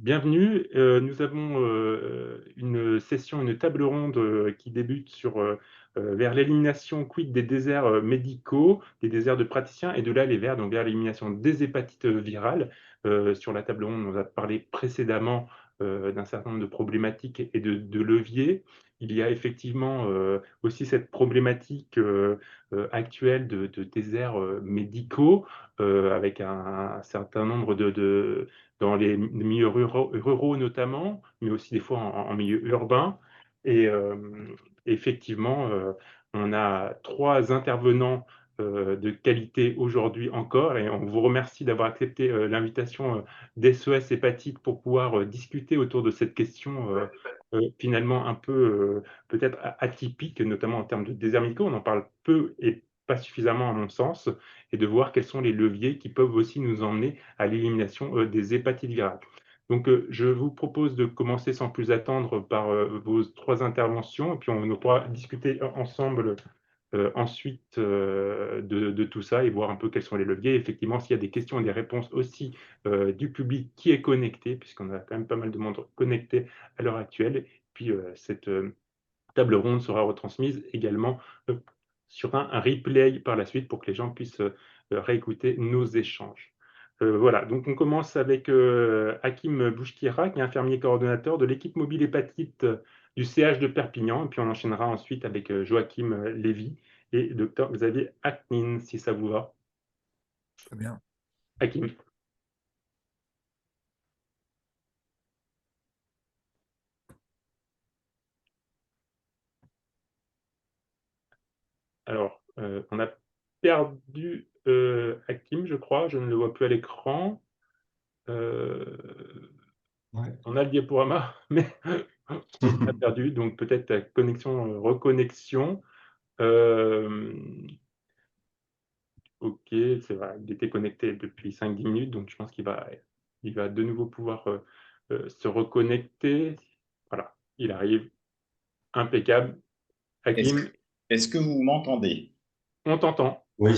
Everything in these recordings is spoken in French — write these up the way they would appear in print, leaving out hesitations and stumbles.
Bienvenue. Nous avons une session, une table ronde qui débute vers l'élimination quid des déserts médicaux, des déserts de praticiens et de là aller donc vers l'élimination des hépatites virales. Sur la table ronde, on a parlé précédemment d'un certain nombre de problématiques et de leviers. Il y a effectivement aussi cette problématique actuelle de déserts médicaux avec un certain nombre dans les milieux ruraux notamment, mais aussi des fois en milieu urbain. Et effectivement, on a 3 intervenants de qualité aujourd'hui encore et on vous remercie d'avoir accepté l'invitation d'SOS Hépatite pour pouvoir discuter autour de cette question finalement un peu peut-être atypique, notamment en termes de déserts médicaux. On en parle peu et pas suffisamment à mon sens, et de voir quels sont les leviers qui peuvent aussi nous emmener à l'élimination des hépatites virales. Donc, je vous propose de commencer sans plus attendre par vos 3 interventions, et puis on pourra discuter ensemble ensuite de tout ça et voir un peu quels sont les leviers. Effectivement, s'il y a des questions et des réponses aussi du public qui est connecté, puisqu'on a quand même pas mal de monde connecté à l'heure actuelle. Puis cette table ronde sera retransmise également sur un replay par la suite pour que les gens puissent réécouter nos échanges. Voilà, donc on commence avec Hakim Bouchkira, qui est infirmier coordonnateur de l'équipe mobile hépatite du CH de Perpignan, et puis on enchaînera ensuite avec Joachim Lévy et Dr Xavier Aknin, si ça vous va. Très bien. Hakim. Alors, on a perdu Hakim, je crois, je ne le vois plus à l'écran. Ouais. On a le diaporama, mais on a perdu, donc peut-être la connexion, reconnexion. OK, c'est vrai, il était connecté depuis 5-10 minutes, donc je pense qu'il va de nouveau pouvoir se reconnecter. Voilà, il arrive, impeccable. Est-ce Hakim, que, est-ce que vous m'entendez? on t'entend. Oui.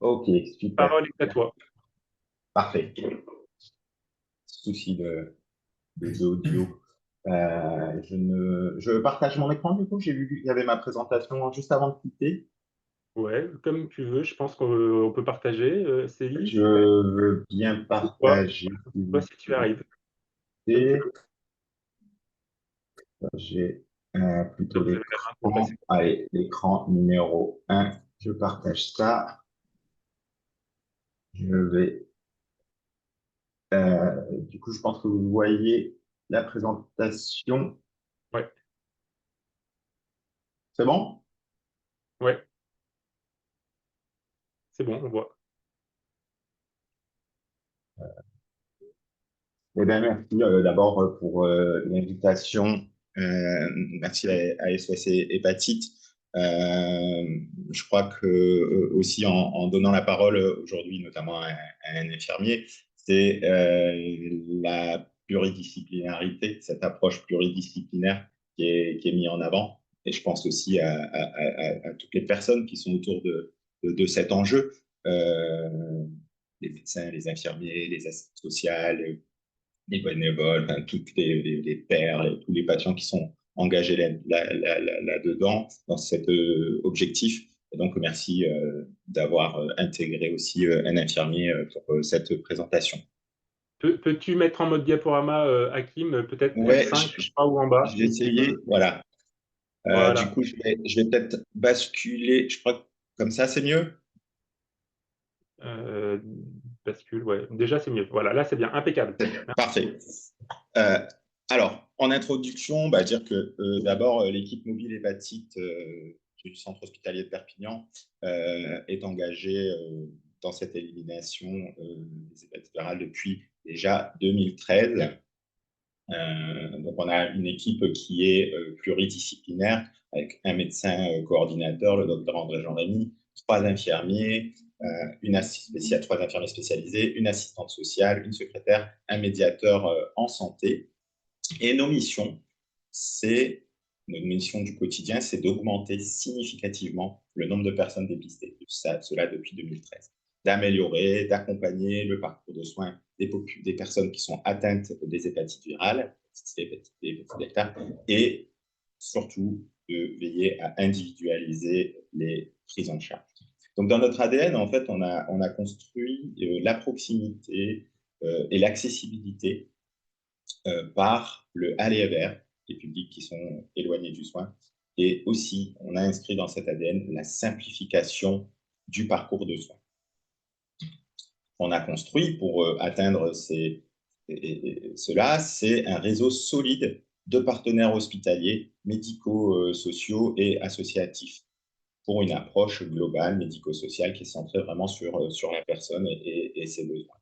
Ok, super. Parole est à toi. Parfait. Souci d'audio. Je partage mon écran du coup. J'ai vu qu'il y avait ma présentation juste avant de quitter. Ouais, comme tu veux, je pense qu'on peut partager. Célie, Je veux bien c'est toi, partager, s'il toi vous si tu arrives, comme tu plaît. veux. J'ai plutôt Vous avez la main pour l'écran. passer. Allez, l'écran numéro 1. Je partage ça. Je vais. Du coup, je pense que vous voyez la présentation. Ouais, C'est bon? ouais, c'est bon, on voit. Eh bien, merci d'abord pour l'invitation. Merci à SOS Hépatite. Je crois que aussi en donnant la parole aujourd'hui, notamment à un infirmier, c'est la pluridisciplinarité, cette approche pluridisciplinaire qui est mise en avant. Et je pense aussi à toutes les personnes qui sont autour de cet enjeu. Les médecins, les infirmiers, les assistantes sociales, les bénévoles, enfin, toutes les pairs, tous les patients qui sont engagés là-dedans, dans cet objectif. Et donc, merci d'avoir intégré aussi un infirmier pour cette présentation. Peux-tu mettre en mode diaporama, Hakim, peut-être Ouais, F5, je crois, ou en bas, j'ai si tu essayé, veux. voilà. Du Voilà. coup, je vais peut-être basculer, je crois que comme ça, c'est mieux. Euh, Bascule, ouais. Déjà, c'est mieux. Voilà, là, c'est bien, impeccable. Parfait. Euh, alors, en introduction, dire que d'abord, l'équipe mobile hépatite du centre hospitalier de Perpignan est engagée dans cette élimination des hépatites virales depuis déjà 2013. Donc, on a une équipe qui est pluridisciplinaire avec un médecin coordinateur, le docteur André Jean-Rémy, 3 infirmiers, trois infirmiers spécialisés, une assistante sociale, une secrétaire, un médiateur en santé. Et notre mission du quotidien, c'est d'augmenter significativement le nombre de personnes dépistées. Cela depuis 2013. D'améliorer, d'accompagner le parcours de soins des personnes qui sont atteintes des hépatites virales, hépatite C, hépatite delta, et surtout de veiller à individualiser les prises en charge. Donc, dans notre ADN, en fait, on a construit la proximité et l'accessibilité par le aller vers les publics qui sont éloignés du soin. Et aussi, on a inscrit dans cet ADN la simplification du parcours de soins. On a construit pour atteindre cela, c'est un réseau solide de partenaires hospitaliers, médicaux, sociaux et associatifs pour une approche globale, médico-sociale, qui est centrée vraiment sur la personne et ses besoins.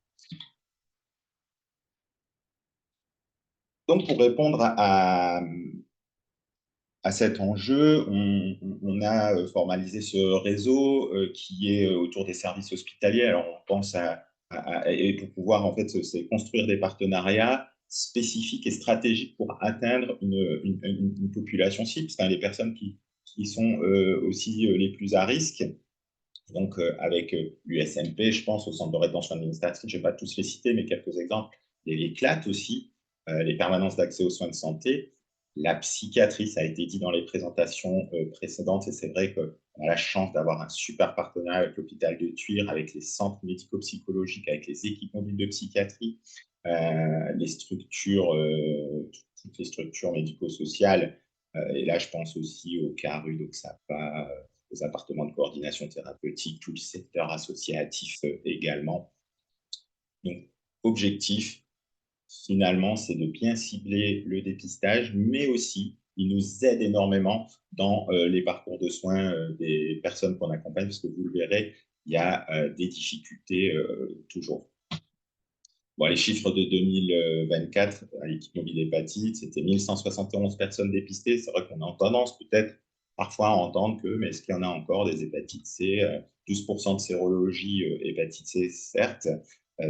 Donc, pour répondre à cet enjeu, on a formalisé ce réseau qui est autour des services hospitaliers. Alors, on pense et pour pouvoir, en fait, c'est construire des partenariats spécifiques et stratégiques pour atteindre une population cible, c'est les personnes qui sont aussi les plus à risque. Donc, avec l'USMP, je pense, au Centre de rétention administrative, je ne vais pas tous les citer, mais quelques exemples. Les CLAT aussi, les permanences d'accès aux soins de santé. La psychiatrie, ça a été dit dans les présentations précédentes, et c'est vrai qu'on a la chance d'avoir un super partenariat avec l'hôpital de Tuire, avec les centres médico-psychologiques, avec les équipes mobiles de psychiatrie, les structures, toutes les structures médico-sociales. Et là, je pense aussi au CARU, donc SAPA, aux appartements de coordination thérapeutique, tout le secteur associatif également. Donc, objectif, finalement, c'est de bien cibler le dépistage, mais aussi, il nous aide énormément dans les parcours de soins des personnes qu'on accompagne, parce que vous le verrez, il y a des difficultés toujours. Bon, les chiffres de 2024 à l'équipe mobile hépatite, c'était 1171 personnes dépistées. C'est vrai qu'on a tendance peut-être parfois à entendre que, mais est-ce qu'il y en a encore des hépatites C 12% de sérologie hépatite C, certes,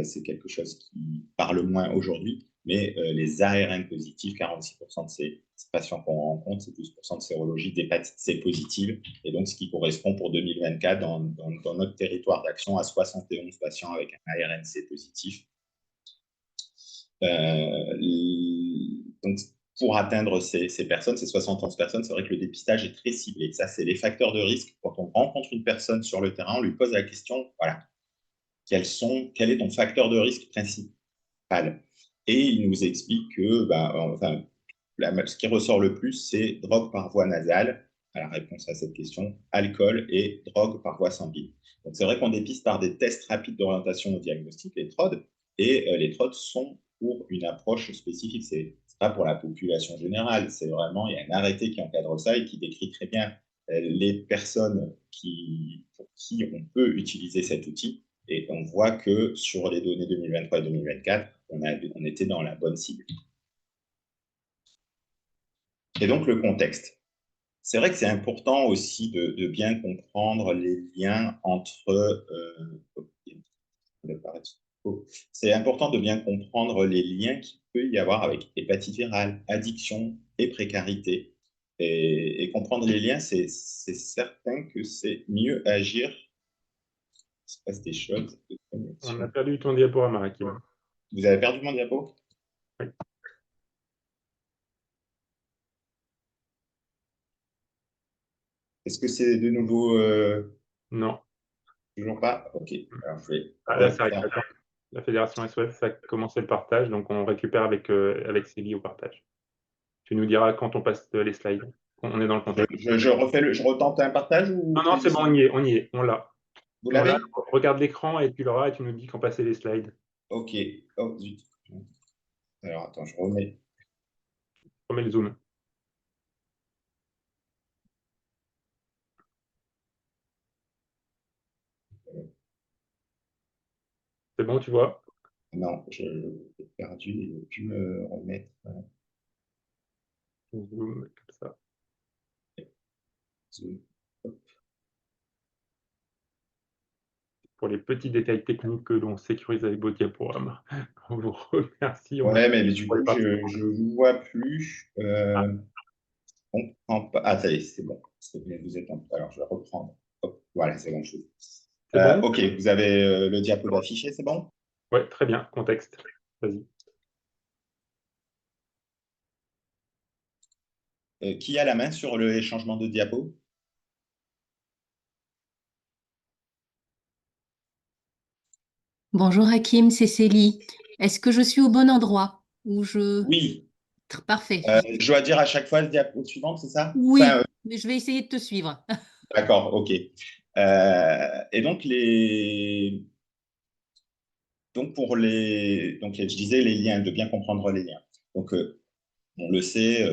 c'est quelque chose qui parle moins aujourd'hui, mais les ARN positifs, 46% de ces patients qu'on rencontre, c'est 12% de sérologie d'hépatite C positive, et donc ce qui correspond pour 2024 dans notre territoire d'action à 71 patients avec un ARN C positif. Donc, pour atteindre ces personnes, ces 71 personnes, c'est vrai que le dépistage est très ciblé. Ça, c'est les facteurs de risque. Quand on rencontre une personne sur le terrain, on lui pose la question, voilà, quel est ton facteur de risque principal? Et il nous explique que ce qui ressort le plus, c'est drogue par voie nasale. À la réponse à cette question, alcool et drogue par voie sanguine. Donc, c'est vrai qu'on dépiste par des tests rapides d'orientation au diagnostic, les TROD, et les TROD sont pour une approche spécifique. C'est pas pour la population générale, c'est vraiment, il y a un arrêté qui encadre ça et qui décrit très bien les personnes pour qui on peut utiliser cet outil. Et on voit que sur les données 2023 et 2024, on était dans la bonne cible. Et donc, le contexte. C'est vrai que c'est important aussi de bien comprendre les liens entre... c'est important de bien comprendre les liens qu'il peut y avoir avec hépatite virale, addiction et précarité. Et comprendre les liens, c'est certain que c'est mieux agir. Il se passe des choses. On a perdu ton diaporama, Hakim. Vous avez perdu mon diapo? Oui. Est-ce que c'est de nouveau... Non. Toujours pas? Ok. Alors, je vais... Là, ça arrive. La Fédération SOS a commencé le partage, donc on récupère avec Célie au partage. Tu nous diras quand on passe les slides. On est dans le contexte. Je retente un partage ou... Non, c'est bon, on y est, on l'a. Vous l'avez? Regarde l'écran et tu l'auras et tu nous dis quand passer les slides. Ok. Oh, zut. Alors, attends, je remets. Je remets le zoom. C'est bon, tu vois? Non, j'ai perdu et j'ai pu me remettre. Zoom comme ça. Zoom. Pour les petits détails techniques que l'on sécurise avec vos diaporamas. On vous remercie. Ouais, mais du coup, je ne vous vois plus. Ah, ça y est, c'est bon. Vous êtes Alors, je vais reprendre. Hop, voilà, c'est bon. C'est bon? Ok, vous avez le diapo d'affiché, c'est bon? Ouais, très bien. Contexte. Vas-y. Qui a la main sur le changement de diapo? Bonjour Hakim, c'est Célie. Est-ce que je suis au bon endroit? Oui. Parfait. Je dois dire à chaque fois le diapo suivante, c'est ça? Oui, mais je vais essayer de te suivre. D'accord, ok. Et donc je disais les liens, de bien comprendre les liens. Donc, on le sait,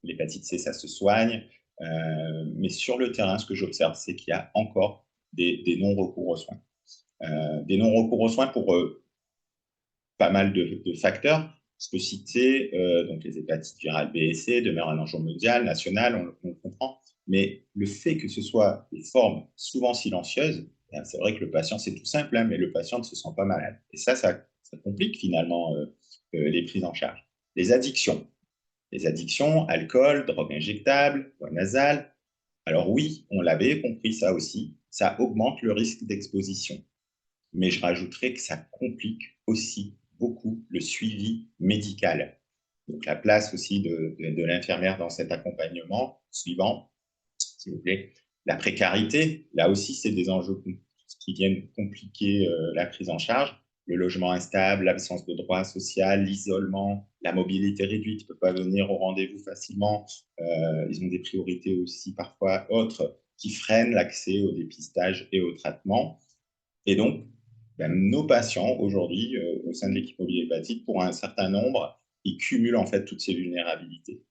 l'hépatite C, ça se soigne. Mais sur le terrain, ce que j'observe, c'est qu'il y a encore des non-recours aux soins. Des non-recours aux soins pour pas mal de facteurs. Je peux citer donc les hépatites virales B et C, demeurent un enjeu mondial, national, on le comprend. Mais le fait que ce soit des formes souvent silencieuses, c'est vrai que le patient, c'est tout simple, hein, mais le patient ne se sent pas malade. Et ça complique finalement les prises en charge. Les addictions, alcool, drogue injectable, voie nasale. Alors oui, on l'avait compris ça aussi, ça augmente le risque d'exposition. Mais je rajouterais que ça complique aussi beaucoup le suivi médical. Donc la place aussi de l'infirmière dans cet accompagnement suivant, s'il vous plaît. La précarité, là aussi, c'est des enjeux qui viennent compliquer la prise en charge. Le logement instable, l'absence de droit social, l'isolement, la mobilité réduite, ne peut pas venir au rendez-vous facilement. Ils ont des priorités aussi parfois autres qui freinent l'accès au dépistage et au traitement. Et donc, nos patients aujourd'hui, au sein de l'équipe mobile hépatite, pour un certain nombre, ils cumulent en fait toutes ces vulnérabilités.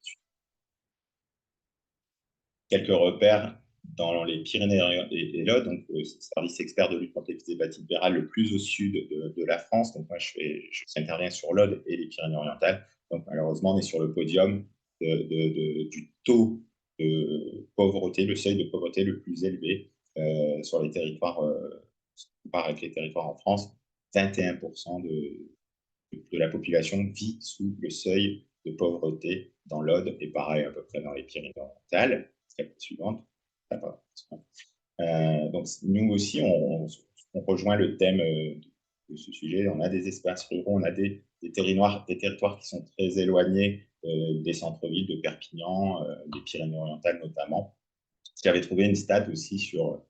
Quelques repères dans les Pyrénées et l'Aude, donc le service expert de lutte contre les hépatites virales le plus au sud de la France. Donc moi, j'interviens sur l'Aude et les Pyrénées-Orientales. Donc malheureusement, on est sur le podium du taux de pauvreté, le seuil de pauvreté le plus élevé sur les territoires, avec les territoires en France. 21% de la population vit sous le seuil de pauvreté dans l'Aude et pareil à peu près dans les Pyrénées-Orientales. Suivante. Donc nous aussi, on rejoint le thème de ce sujet. On a des espaces ruraux, on a des territoires qui sont très éloignés des centres-villes de Perpignan, des Pyrénées-Orientales notamment. J'avais trouvé une stat aussi dans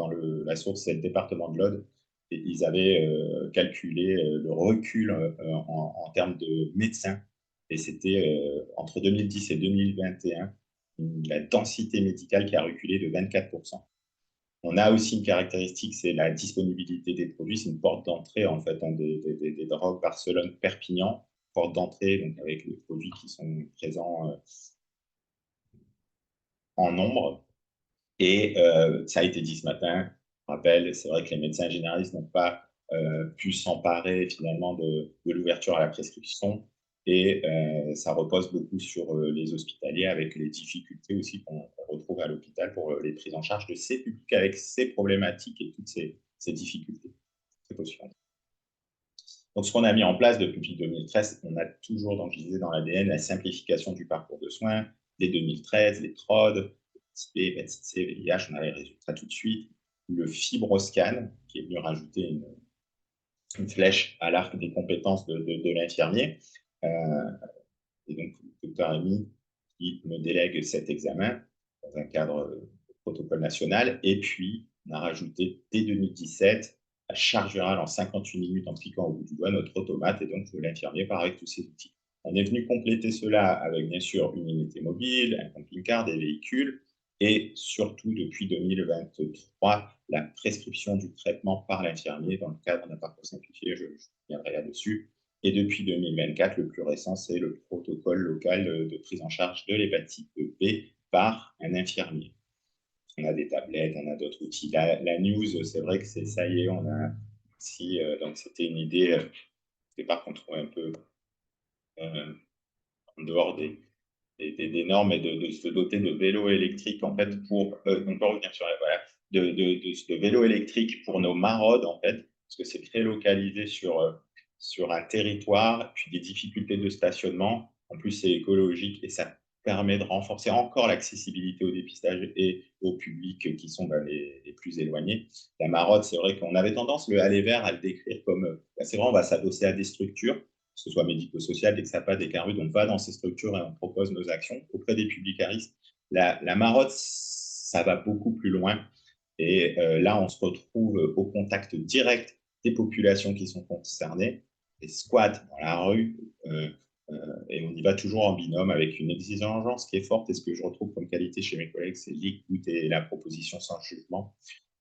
la source, c'est le département de l'Aude. Et ils avaient calculé le recul en termes de médecins. Et c'était entre 2010 et 2021, la densité médicale qui a reculé de 24%. On a aussi une caractéristique, c'est la disponibilité des produits. C'est une porte d'entrée en fait des drogues Barcelone-Perpignan, porte d'entrée donc avec les produits qui sont présents en nombre. Et ça a été dit ce matin, je rappelle, c'est vrai que les médecins généralistes n'ont pas pu s'emparer finalement de l'ouverture à la prescription et ça repose beaucoup sur les hospitaliers avec les difficultés aussi qu'on retrouve à l'hôpital pour les prises en charge de ces publics avec ces problématiques et toutes ces difficultés. C'est possible. Donc, ce qu'on a mis en place depuis 2013, on a toujours, donc je disais dans l'ADN, la simplification du parcours de soins. Dès 2013, les TROD, hépatite C, VIH, on a les résultats tout de suite. Le FibroScan, qui est venu rajouter une flèche à l'arc des compétences de l'infirmier. Et donc, le docteur Rémy, qui me délègue cet examen dans un cadre de protocole national. Et puis, on a rajouté dès 2017 la charge virale en 58 minutes en cliquant au bout du doigt, notre automate, et donc l'infirmier part avec tous ces outils. On est venu compléter cela avec, bien sûr, une unité mobile, un camping-car, des véhicules, et surtout, depuis 2023, la prescription du traitement par l'infirmier dans le cadre d'un parcours simplifié, je reviendrai là-dessus. Et depuis 2024, le plus récent, c'est le protocole local de prise en charge de l'hépatite B par un infirmier. On a des tablettes, on a d'autres outils. La news, c'est vrai que ça y est, on a aussi, donc c'était une idée, au départ qu'on trouvait un peu en dehors des normes et de se doter de vélos électriques, en fait, on peut revenir sur voilà, de vélos électriques pour nos maraudes, en fait, parce que c'est très localisé sur un territoire, puis des difficultés de stationnement. En plus, c'est écologique et ça permet de renforcer encore l'accessibilité au dépistage et au public qui sont les plus éloignés. La marotte, c'est vrai qu'on avait tendance, le aller vers, à le décrire comme, c'est vrai, on va s'adosser à des structures, que ce soit médico-social, des XAPA, des CARUD, on va dans ces structures et on propose nos actions auprès des publics à risque. La marotte, ça va beaucoup plus loin. Et là, on se retrouve au contact direct des populations qui sont concernées, des squats dans la rue, et on y va toujours en binôme avec une exigence qui est forte. Et ce que je retrouve comme qualité chez mes collègues, c'est l'écoute et la proposition sans jugement.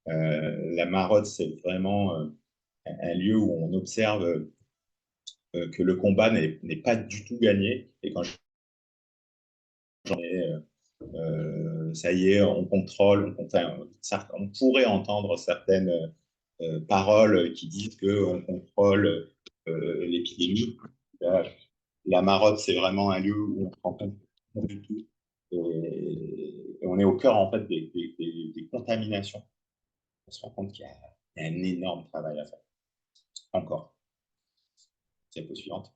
La marotte, c'est vraiment un lieu où on observe que le combat n'est pas du tout gagné. Et quand j'en ai ça y est, on contrôle, on pourrait entendre certaines paroles qui disent qu'on contrôle l'épidémie. La marotte, c'est vraiment un lieu où on se rend compte du tout. Et on est au cœur en fait des contaminations. On se rend compte qu'il y a un énorme travail à faire. Encore. Diapo suivante.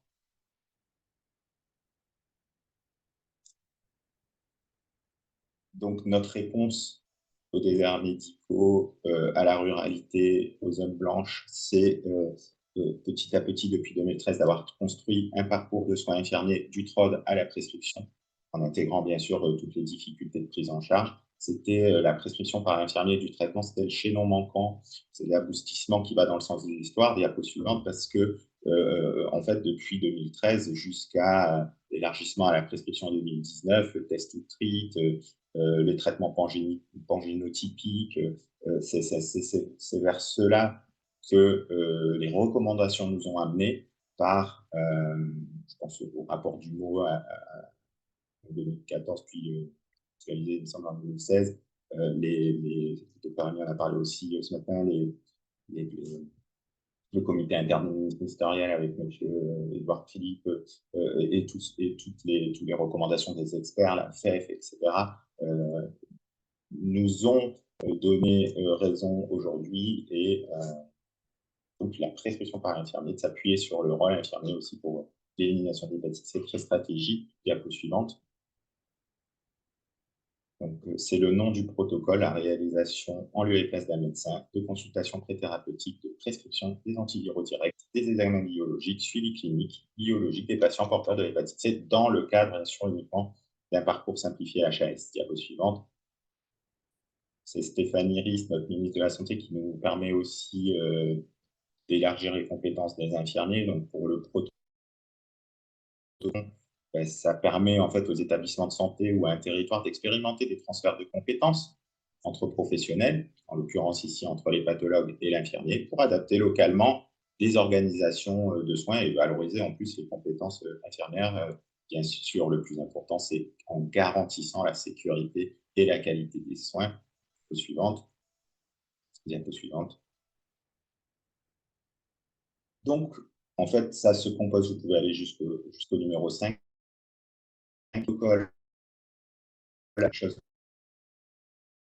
Donc, notre réponse aux déserts médicaux, à la ruralité, aux zones blanches, c'est petit à petit, depuis 2013, d'avoir construit un parcours de soins infirmiers du TROD à la prescription, en intégrant bien sûr toutes les difficultés de prise en charge. C'était la prescription par l'infirmier du traitement, c'était le chaînon manquant, c'est l'aboutissement qui va dans le sens de l'histoire. Diapo suivante, parce que en fait, depuis 2013 jusqu'à l'élargissement à la prescription en 2019, le test ou treat, les traitements pangénotypiques, c'est vers cela que les recommandations nous ont amenés par, je pense au rapport du MOA en 2014, puis actualisé, il me semble, en 2016. Le docteur Rémy en a parlé aussi ce matin, le comité interministériel avec M. Édouard Philippe et toutes les recommandations des experts, la FEF, etc., nous ont donné raison aujourd'hui. Et donc la prescription par l'infirmier, de s'appuyer sur le rôle infirmier aussi pour l'élimination des l'hépatite, c'est très stratégique. Diapo suivante. C'est le nom du protocole, la réalisation en lieu et place d'un médecin de consultation préthérapeutique, de prescription des antiviraux directs, des examens biologiques, suivi clinique, biologique des patients porteurs de l'hépatite C dans le cadre, bien sûr, uniquement d'un parcours simplifié HAS. Diapo suivante. C'est Stéphanie Ries, notre ministre de la Santé, qui nous permet aussi d'élargir les compétences des infirmiers. Donc, pour le protocole, ça permet en fait aux établissements de santé ou à un territoire d'expérimenter des transferts de compétences entre professionnels, en l'occurrence ici entre les pathologues et l'infirmier, pour adapter localement les organisations de soins et valoriser en plus les compétences infirmières. Bien sûr, le plus important, c'est en garantissant la sécurité et la qualité des soins. Suivante. Diapo suivante. Donc, en fait, ça se compose, vous pouvez aller jusqu'au numéro 5. Protocole, la chose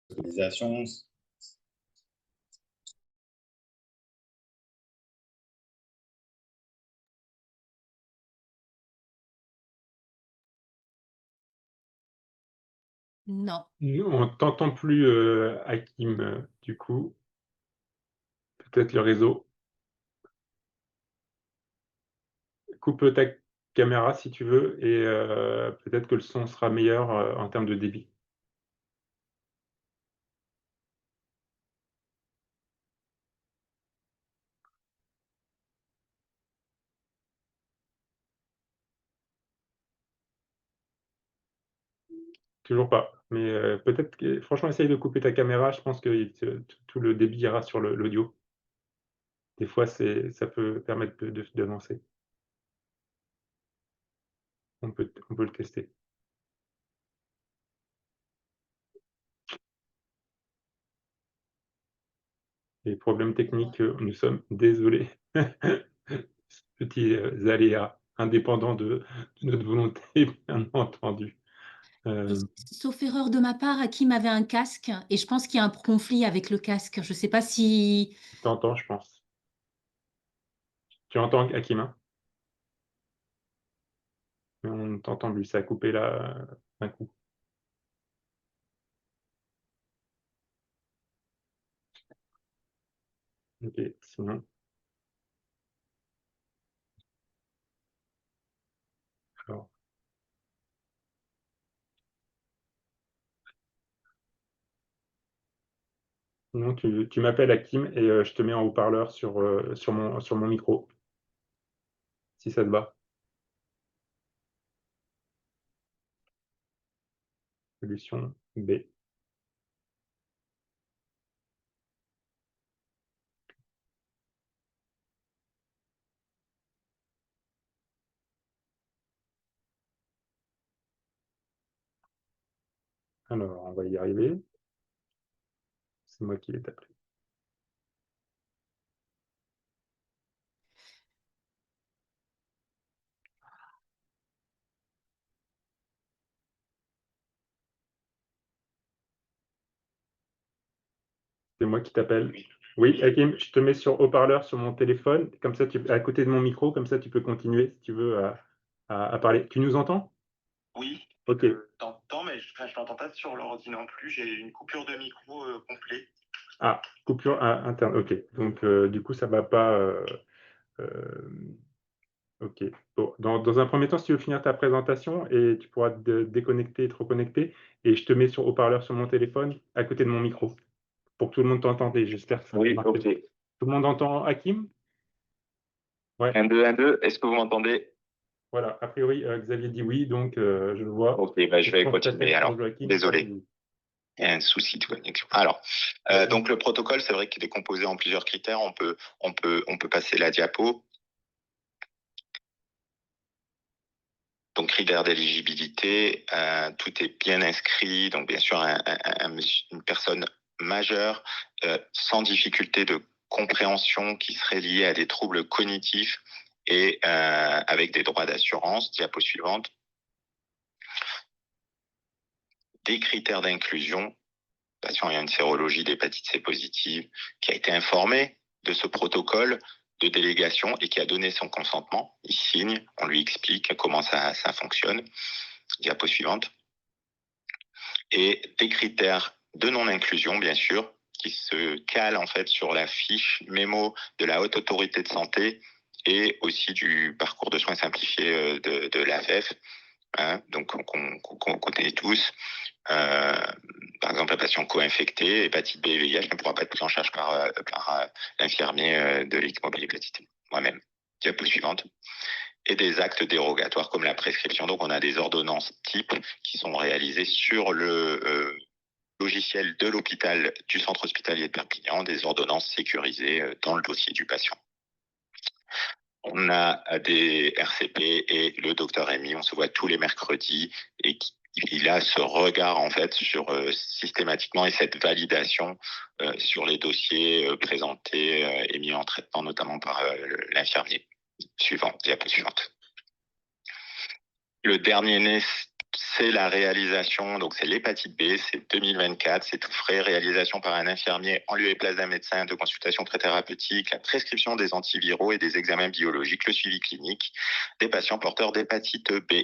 d'organisation. Non. On ne t'entend plus, Hakim, du coup. Peut-être le réseau. Coupe ta caméra si tu veux, et peut-être que le son sera meilleur en termes de débit. Toujours pas. Mais peut-être que, franchement, essaye de couper ta caméra. Je pense que tout le débit ira sur l'audio. Des fois, ça peut permettre d'avancer. On peut le tester. Les problèmes techniques, nous sommes désolés. Petits aléas indépendants de notre volonté, bien entendu. Sauf erreur de ma part, Hakim avait un casque et je pense qu'il y a un conflit avec le casque. Je ne sais pas si... Tu entends, je pense. Tu entends, Hakim, hein? On ne t'entend plus, ça a coupé là d'un coup. Ok, sinon. Alors, sinon tu m'appelles Hakim et je te mets en haut-parleur sur mon micro, si ça te va. Solution B. Alors, on va y arriver. C'est moi qui l'ai appelé. C'est moi qui t'appelle. Oui, Hakim, je te mets sur haut-parleur sur mon téléphone, comme ça, à côté de mon micro, comme ça, tu peux continuer si tu veux à parler. Tu nous entends? Oui, Ok. je t'entends, mais je ne t'entends pas sur l'ordi non plus. J'ai une coupure de micro complet. Ah, coupure interne. Ok. Donc, du coup, ça ne va pas. Ok. Bon, dans un premier temps, si tu veux finir ta présentation et tu pourras te déconnecter et te reconnecter, et je te mets sur haut-parleur sur mon téléphone à côté de mon micro pour que tout le monde t'entende. Et j'espère que ça va marcher. Ok. Tout le monde entend Hakim? Ouais. 1, 2, 1, 2. Est-ce que vous m'entendez? Voilà, a priori, Xavier dit oui, donc je le vois. Ok, bah, je vais continuer. Alors, Joachim, désolé. oui. Il y a un souci de connexion. Alors, donc le protocole, c'est vrai qu'il est composé en plusieurs critères. On peut passer la diapo. Donc, critères d'éligibilité, tout est bien inscrit. Donc, bien sûr, une personne majeure sans difficulté de compréhension qui serait liée à des troubles cognitifs et avec des droits d'assurance. Diapo suivante. Des critères d'inclusion. Patient ayant une sérologie d'hépatite C positive qui a été informé de ce protocole de délégation et qui a donné son consentement. Il signe, on lui explique comment ça fonctionne. Diapo suivante. Et des critères de non-inclusion, bien sûr, qui se calent en fait sur la fiche mémo de la Haute Autorité de Santé et aussi du parcours de soins simplifié de l'AFF, hein, donc qu'on connaît tous. Par exemple, un patient co-infecté, hépatite B et VIH ne pourra pas être pris en charge par l'infirmier de l'équipe mobile hépatite. Moi-même. Diapo suivante. Et des actes dérogatoires comme la prescription. Donc, on a des ordonnances types qui sont réalisées sur le logiciel de l'hôpital du centre hospitalier de Perpignan, des ordonnances sécurisées dans le dossier du patient. On a des RCP et le docteur Rémy, on se voit tous les mercredis et il a ce regard en fait sur systématiquement et cette validation sur les dossiers présentés et mis en traitement notamment par l'infirmier. Diapo suivante. Le dernier né, c'est la réalisation, donc c'est l'hépatite B, c'est 2024, c'est tout frais, réalisation par un infirmier en lieu et place d'un médecin de consultation pré-thérapeutique, la prescription des antiviraux et des examens biologiques, le suivi clinique des patients porteurs d'hépatite B.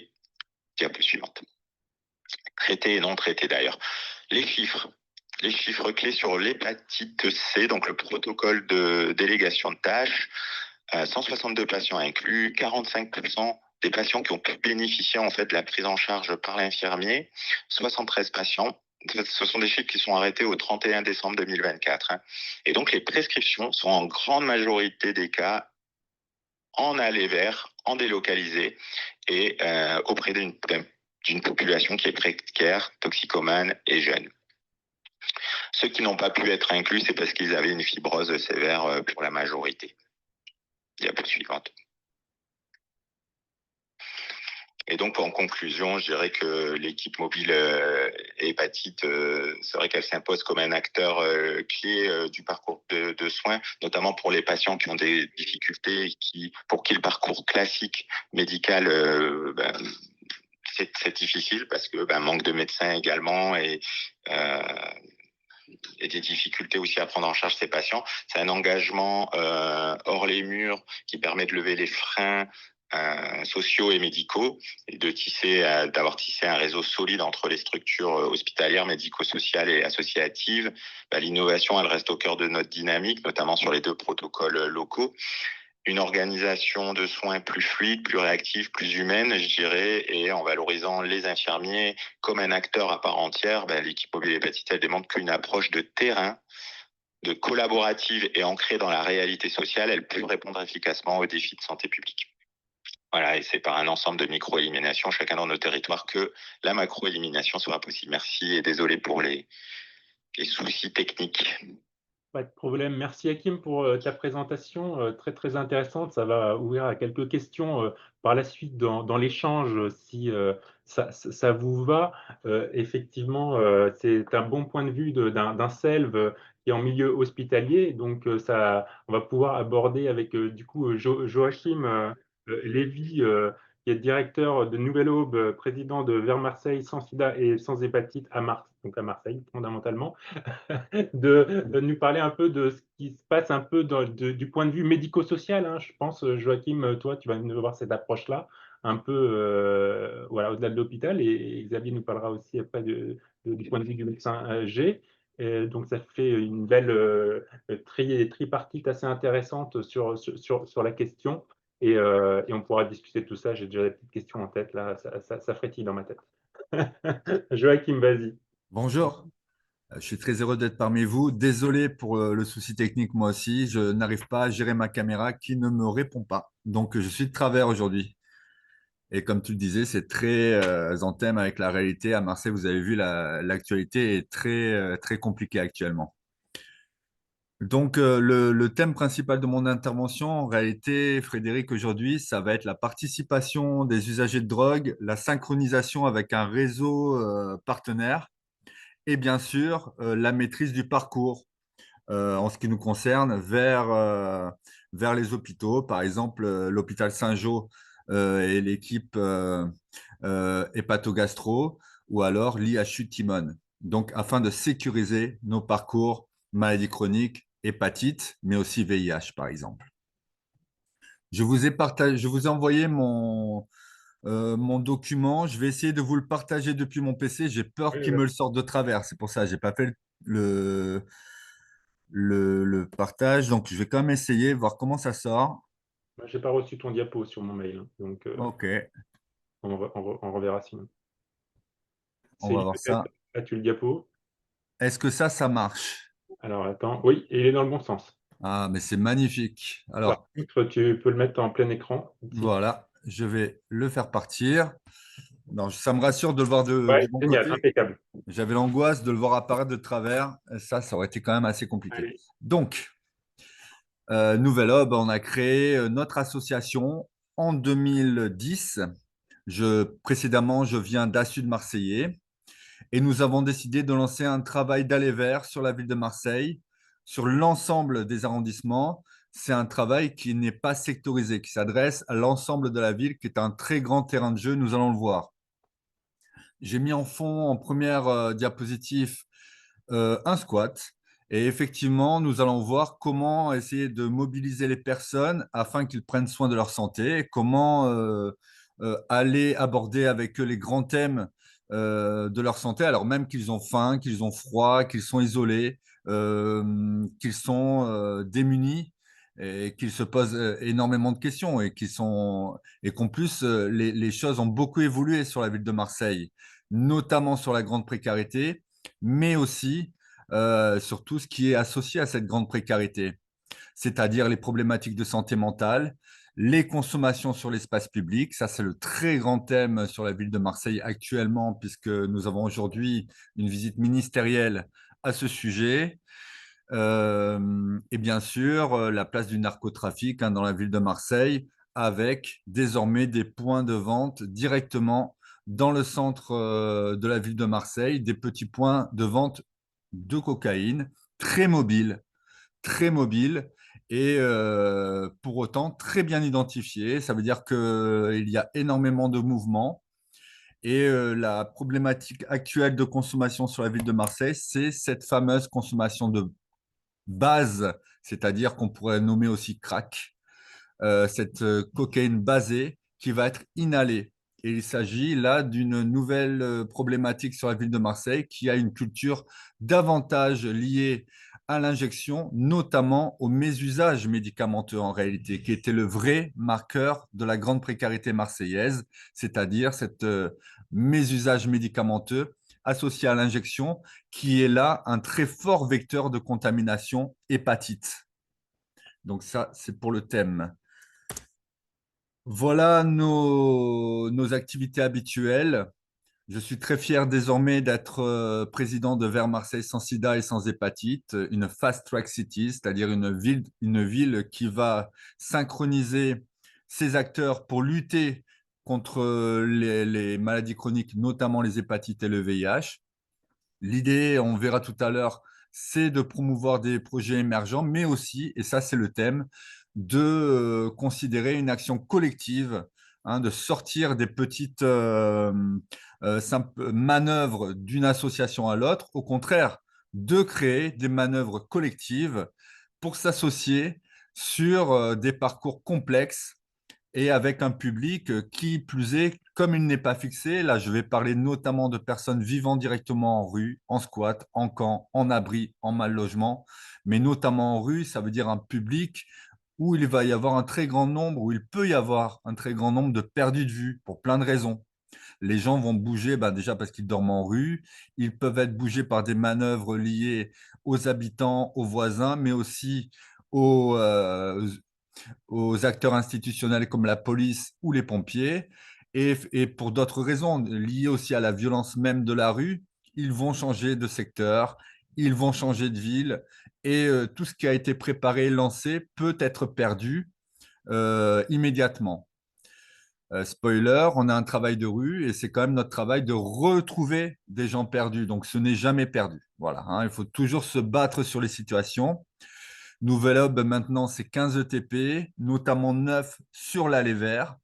Diapo suivante. Traités et non traités d'ailleurs. Les chiffres clés sur l'hépatite C, donc le protocole de délégation de tâches, 162 patients inclus, 45% des patients qui ont pu bénéficier en fait de la prise en charge par l'infirmier, 73 patients. Ce sont des chiffres qui sont arrêtés au 31 décembre 2024. Hein. Et donc, les prescriptions sont en grande majorité des cas en aller vers, en délocalisé et auprès d'une population qui est précaire, toxicomane et jeune. Ceux qui n'ont pas pu être inclus, c'est parce qu'ils avaient une fibrose sévère pour la majorité. Diapo suivante. Et donc, en conclusion, je dirais que l'équipe mobile hépatite, c'est vrai qu'elle s'impose comme un acteur clé du parcours de soins, notamment pour les patients qui ont des difficultés, pour qui le parcours classique médical, c'est difficile parce que manque de médecins également et des difficultés aussi à prendre en charge ces patients. C'est un engagement hors les murs qui permet de lever les freins sociaux et médicaux, et d'avoir tissé un réseau solide entre les structures hospitalières, médico-sociales et associatives. L'innovation, elle reste au cœur de notre dynamique, notamment sur les 2 protocoles locaux. Une organisation de soins plus fluide, plus réactive, plus humaine, je dirais, et en valorisant les infirmiers comme un acteur à part entière, l'équipe mobile hépatite, elle démontre qu'une approche de terrain, de collaborative et ancrée dans la réalité sociale, elle peut répondre efficacement aux défis de santé publique. Voilà, et c'est par un ensemble de micro-éliminations, chacun dans nos territoires, que la macro-élimination sera possible. Merci et désolé pour les soucis techniques. Pas de problème. Merci Hakim pour ta présentation très très intéressante. Ça va ouvrir à quelques questions par la suite dans l'échange si ça vous va. Effectivement, c'est un bon point de vue d'un SELV qui est en milieu hospitalier. Donc, on va pouvoir aborder avec du coup Joachim Lévy, qui est directeur de Nouvelle Aube, président de Vers Marseille sans sida et sans hépatite donc à Marseille fondamentalement. de nous parler un peu de ce qui se passe un peu du point de vue médico-social. Hein. Je pense, Joachim, toi, tu vas nous voir cette approche-là, un peu voilà, au-delà de l'hôpital, et Xavier nous parlera aussi après du point de vue du médecin G. Et donc, ça fait une belle tripartite assez intéressante sur la question. Et on pourra discuter de tout ça. J'ai déjà des petites questions en tête, là, ça frétille dans ma tête. Joachim, vas-y. Bonjour, je suis très heureux d'être parmi vous. Désolé pour le souci technique, moi aussi. Je n'arrive pas à gérer ma caméra qui ne me répond pas. Donc, je suis de travers aujourd'hui. Et comme tu le disais, c'est très en thème avec la réalité. À Marseille, vous avez vu, l'actualité est très compliquée actuellement. Donc, le thème principal de mon intervention, en réalité, Frédéric, aujourd'hui, ça va être la participation des usagers de drogue, la synchronisation avec un réseau partenaire et bien sûr la maîtrise du parcours en ce qui nous concerne vers les hôpitaux. Par exemple, l'hôpital Saint-Jean et l'équipe hépatogastro ou alors l'IHU Timone. Donc, afin de sécuriser nos parcours maladies chroniques, hépatite, mais aussi VIH, par exemple. Je vous ai envoyé mon document. Je vais essayer de vous le partager depuis mon PC. J'ai peur qu'il me le sorte de travers. C'est pour ça que je n'ai pas fait le partage. Donc, je vais quand même essayer, voir comment ça sort. Je n'ai pas reçu ton diapo sur mon mail, hein, donc OK, on reverra sinon. on va Céline, voir peut-être, ça. as-tu le diapo? Est-ce que ça marche? Alors, attends. Oui, il est dans le bon sens. Ah, mais c'est magnifique. Par Alors, contre, tu peux le mettre en plein écran. Ici. voilà, je vais le faire partir. Non, ça me rassure de le voir de Ouais, mon génial, côté. impeccable. J'avais l'angoisse de le voir apparaître de travers. Ça aurait été quand même assez compliqué. Allez. Donc, Nouvelle Aube, on a créé notre association en 2010. Précédemment, je viens d'Assud Marseillais et nous avons décidé de lancer un travail d'aller vers sur la ville de Marseille, sur l'ensemble des arrondissements. C'est un travail qui n'est pas sectorisé, qui s'adresse à l'ensemble de la ville, qui est un très grand terrain de jeu. Nous allons le voir. J'ai mis en fond, en première diapositive, un squat. Et effectivement, nous allons voir comment essayer de mobiliser les personnes afin qu'ils prennent soin de leur santé, comment aller aborder avec eux les grands thèmes de leur santé, alors même qu'ils ont faim, qu'ils ont froid, qu'ils sont isolés, qu'ils sont démunis et qu'ils se posent énormément de questions et qu'en plus, les choses ont beaucoup évolué sur la ville de Marseille, notamment sur la grande précarité, mais aussi sur tout ce qui est associé à cette grande précarité, c'est-à-dire les problématiques de santé mentale, les consommations sur l'espace public. Ça, c'est le très grand thème sur la ville de Marseille actuellement, puisque nous avons aujourd'hui une visite ministérielle à ce sujet. Et bien sûr, la place du narcotrafic dans la ville de Marseille, avec désormais des points de vente directement dans le centre de la ville de Marseille, des petits points de vente de cocaïne, très mobiles et pour autant très bien identifiés. Ça veut dire qu'il y a énormément de mouvements. Et la problématique actuelle de consommation sur la ville de Marseille, c'est cette fameuse consommation de base, c'est-à-dire qu'on pourrait nommer aussi crack, cette cocaïne basée qui va être inhalée. Et il s'agit là d'une nouvelle problématique sur la ville de Marseille qui a une culture davantage liée à l'injection, notamment au mésusage médicamenteux en réalité, qui était le vrai marqueur de la grande précarité marseillaise, c'est-à-dire cette mésusage médicamenteux associé à l'injection, qui est là un très fort vecteur de contamination hépatite. Donc ça, c'est pour le thème. Voilà nos activités habituelles. Je suis très fier désormais d'être président de Vers Marseille sans sida et sans hépatite, une fast track city, c'est-à-dire une ville qui va synchroniser ses acteurs pour lutter contre les maladies chroniques, notamment les hépatites et le VIH. L'idée, on verra tout à l'heure, c'est de promouvoir des projets émergents, mais aussi, et ça c'est le thème, de considérer une action collective, hein, de sortir des petites simples manœuvres d'une association à l'autre, au contraire, de créer des manœuvres collectives pour s'associer sur des parcours complexes et avec un public qui plus est, comme il n'est pas fixé, là je vais parler notamment de personnes vivant directement en rue, en squat, en camp, en abri, en mal logement, mais notamment en rue, ça veut dire un public où il va y avoir un très grand nombre, où il peut y avoir un très grand nombre de perdus de vue pour plein de raisons. Les gens vont bouger déjà parce qu'ils dorment en rue, ils peuvent être bougés par des manœuvres liées aux habitants, aux voisins, mais aussi aux acteurs institutionnels comme la police ou les pompiers. Et pour d'autres raisons, liées aussi à la violence même de la rue, ils vont changer de secteur, ils vont changer de ville, et tout ce qui a été préparé, lancé, peut être perdu immédiatement. Spoiler, on a un travail de rue et c'est quand même notre travail de retrouver des gens perdus. Donc, ce n'est jamais perdu. Voilà, hein, il faut toujours se battre sur les situations. Nouvel Hub, maintenant, c'est 15 ETP, notamment 9 sur l'allée vert.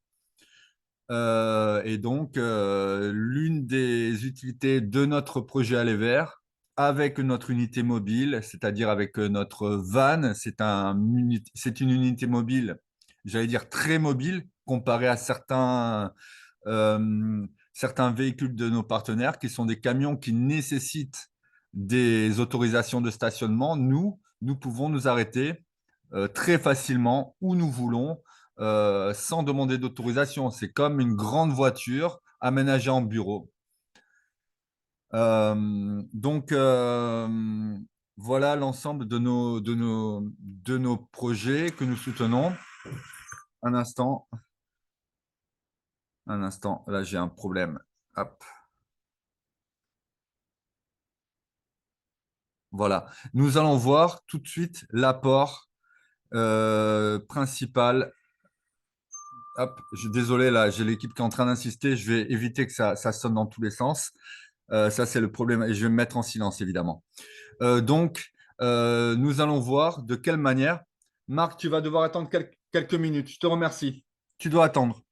Et donc, l'une des utilités de notre projet Allée vert, avec notre unité mobile, c'est-à-dire avec notre van, c'est une unité mobile, j'allais dire très mobile, comparé à certains véhicules de nos partenaires, qui sont des camions qui nécessitent des autorisations de stationnement. Nous pouvons nous arrêter très facilement où nous voulons sans demander d'autorisation. C'est comme une grande voiture aménagée en bureau. Donc, voilà l'ensemble de nos projets que nous soutenons. Un instant. Un instant. Là, j'ai un problème. Hop. Voilà. Nous allons voir tout de suite l'apport principal. Hop, désolé, là, j'ai l'équipe qui est en train d'insister. Je vais éviter que ça sonne dans tous les sens. Ça, c'est le problème. Et je vais me mettre en silence, évidemment. Donc, nous allons voir de quelle manière. Marc, tu vas devoir attendre quelques minutes. Je te remercie. Tu dois attendre.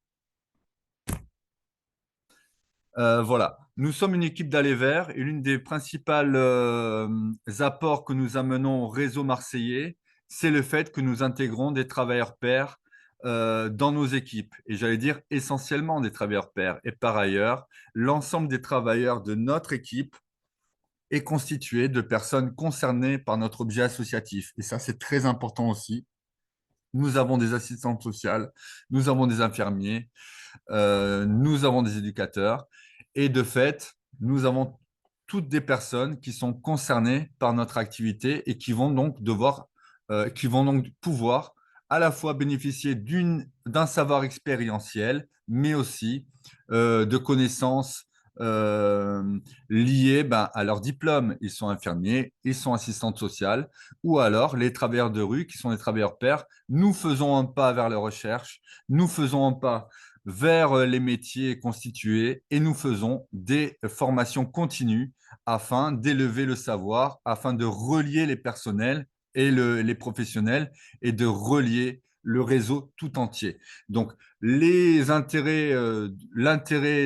Voilà. Nous sommes une équipe d'Aller Vert et l'une des principales apports que nous amenons au réseau marseillais, c'est le fait que nous intégrons des travailleurs pairs dans nos équipes. Et j'allais dire essentiellement des travailleurs pairs. Et par ailleurs, l'ensemble des travailleurs de notre équipe est constitué de personnes concernées par notre objet associatif. Et ça, c'est très important aussi. Nous avons des assistantes sociales, nous avons des infirmiers, nous avons des éducateurs. Et de fait, nous avons toutes des personnes qui sont concernées par notre activité et qui vont donc pouvoir à la fois bénéficier d'un savoir expérientiel, mais aussi de connaissances liées à leur diplôme. Ils sont infirmiers, ils sont assistantes sociales, ou alors les travailleurs de rue qui sont des travailleurs pairs. Nous faisons un pas vers la recherche, nous faisons un pas vers les métiers constitués et nous faisons des formations continues afin d'élever le savoir, afin de relier les personnels et les professionnels et de relier le réseau tout entier. Donc, l'intérêt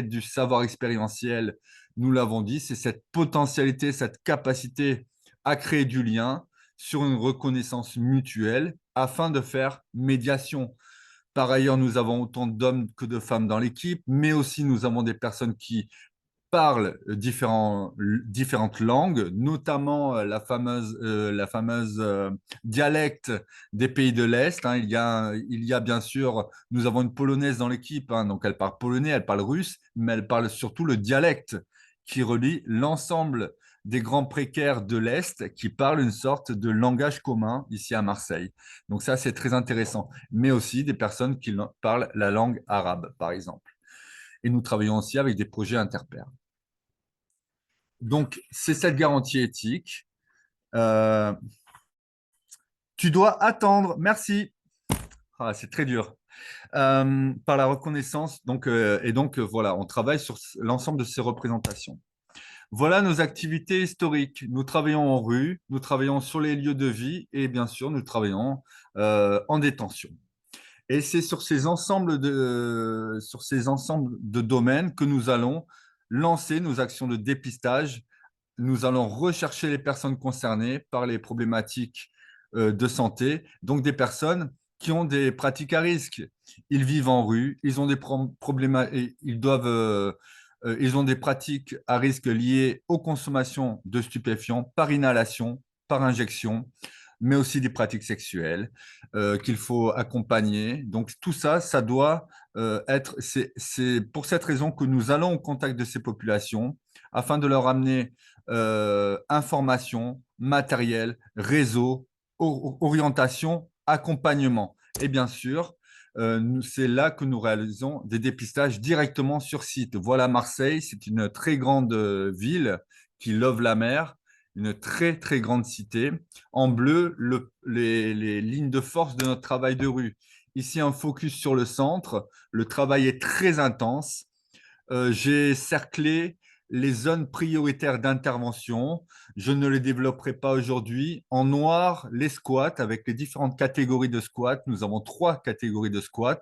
du savoir expérientiel, nous l'avons dit, c'est cette potentialité, cette capacité à créer du lien sur une reconnaissance mutuelle afin de faire médiation. Par ailleurs, nous avons autant d'hommes que de femmes dans l'équipe, mais aussi nous avons des personnes qui parlent différentes langues, notamment la fameuse dialecte des pays de l'Est. Hein. Il y a bien sûr, nous avons une Polonaise dans l'équipe, hein, donc elle parle polonais, elle parle russe, mais elle parle surtout le dialecte qui relie l'ensemble des grands précaires de l'Est qui parlent une sorte de langage commun ici à Marseille. Donc ça, c'est très intéressant. Mais aussi des personnes qui parlent la langue arabe, par exemple. Et nous travaillons aussi avec des projets interpairs. Donc, c'est cette garantie éthique. Euh, Tu dois attendre, merci. Ah, c'est très dur. Par la reconnaissance. Donc, voilà, on travaille sur l'ensemble de ces représentations. Voilà nos activités historiques. Nous travaillons en rue, nous travaillons sur les lieux de vie et bien sûr, nous travaillons en détention. Et c'est sur ces ensembles de domaines que nous allons lancer nos actions de dépistage. Nous allons rechercher les personnes concernées par les problématiques de santé, donc des personnes qui ont des pratiques à risque. Ils vivent en rue, ils ont des problèmes, ils ont des pratiques à risque liées aux consommations de stupéfiants par inhalation, par injection, mais aussi des pratiques sexuelles qu'il faut accompagner. Donc tout ça, ça doit être. C'est pour cette raison que nous allons au contact de ces populations afin de leur amener information, matériel, réseau, orientation, accompagnement. Et bien sûr, c'est là que nous réalisons des dépistages directement sur site. Voilà Marseille, c'est une très grande ville qui love la mer, une très très grande cité. En bleu, les lignes de force de notre travail de rue. Ici, un focus sur le centre. Le travail est très intense. J'ai cerclé les zones prioritaires d'intervention. Je ne les développerai pas aujourd'hui. En noir, les squats avec les différentes catégories de squats. Nous avons 3 catégories de squats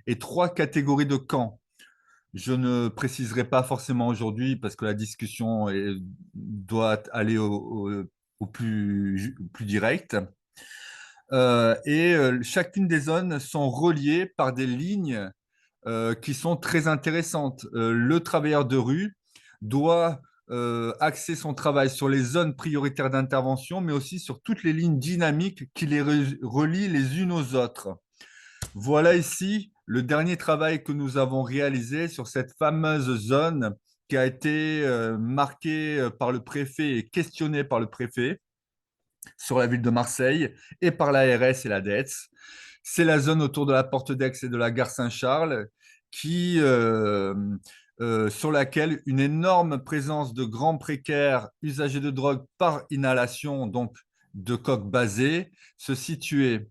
et 3 catégories de camps. Je ne préciserai pas forcément aujourd'hui parce que la discussion doit aller au plus direct. Chacune des zones sont reliées par des lignes qui sont très intéressantes. Le travailleur de rue doit axer son travail sur les zones prioritaires d'intervention, mais aussi sur toutes les lignes dynamiques qui les relient les unes aux autres. Voilà ici le dernier travail que nous avons réalisé sur cette fameuse zone qui a été marquée par le préfet et questionnée par le préfet sur la ville de Marseille et par l'ARS et la DETS. C'est la zone autour de la porte d'Aix et de la gare Saint-Charles sur laquelle une énorme présence de grands précaires usagers de drogue par inhalation, donc de coque basée, se situait.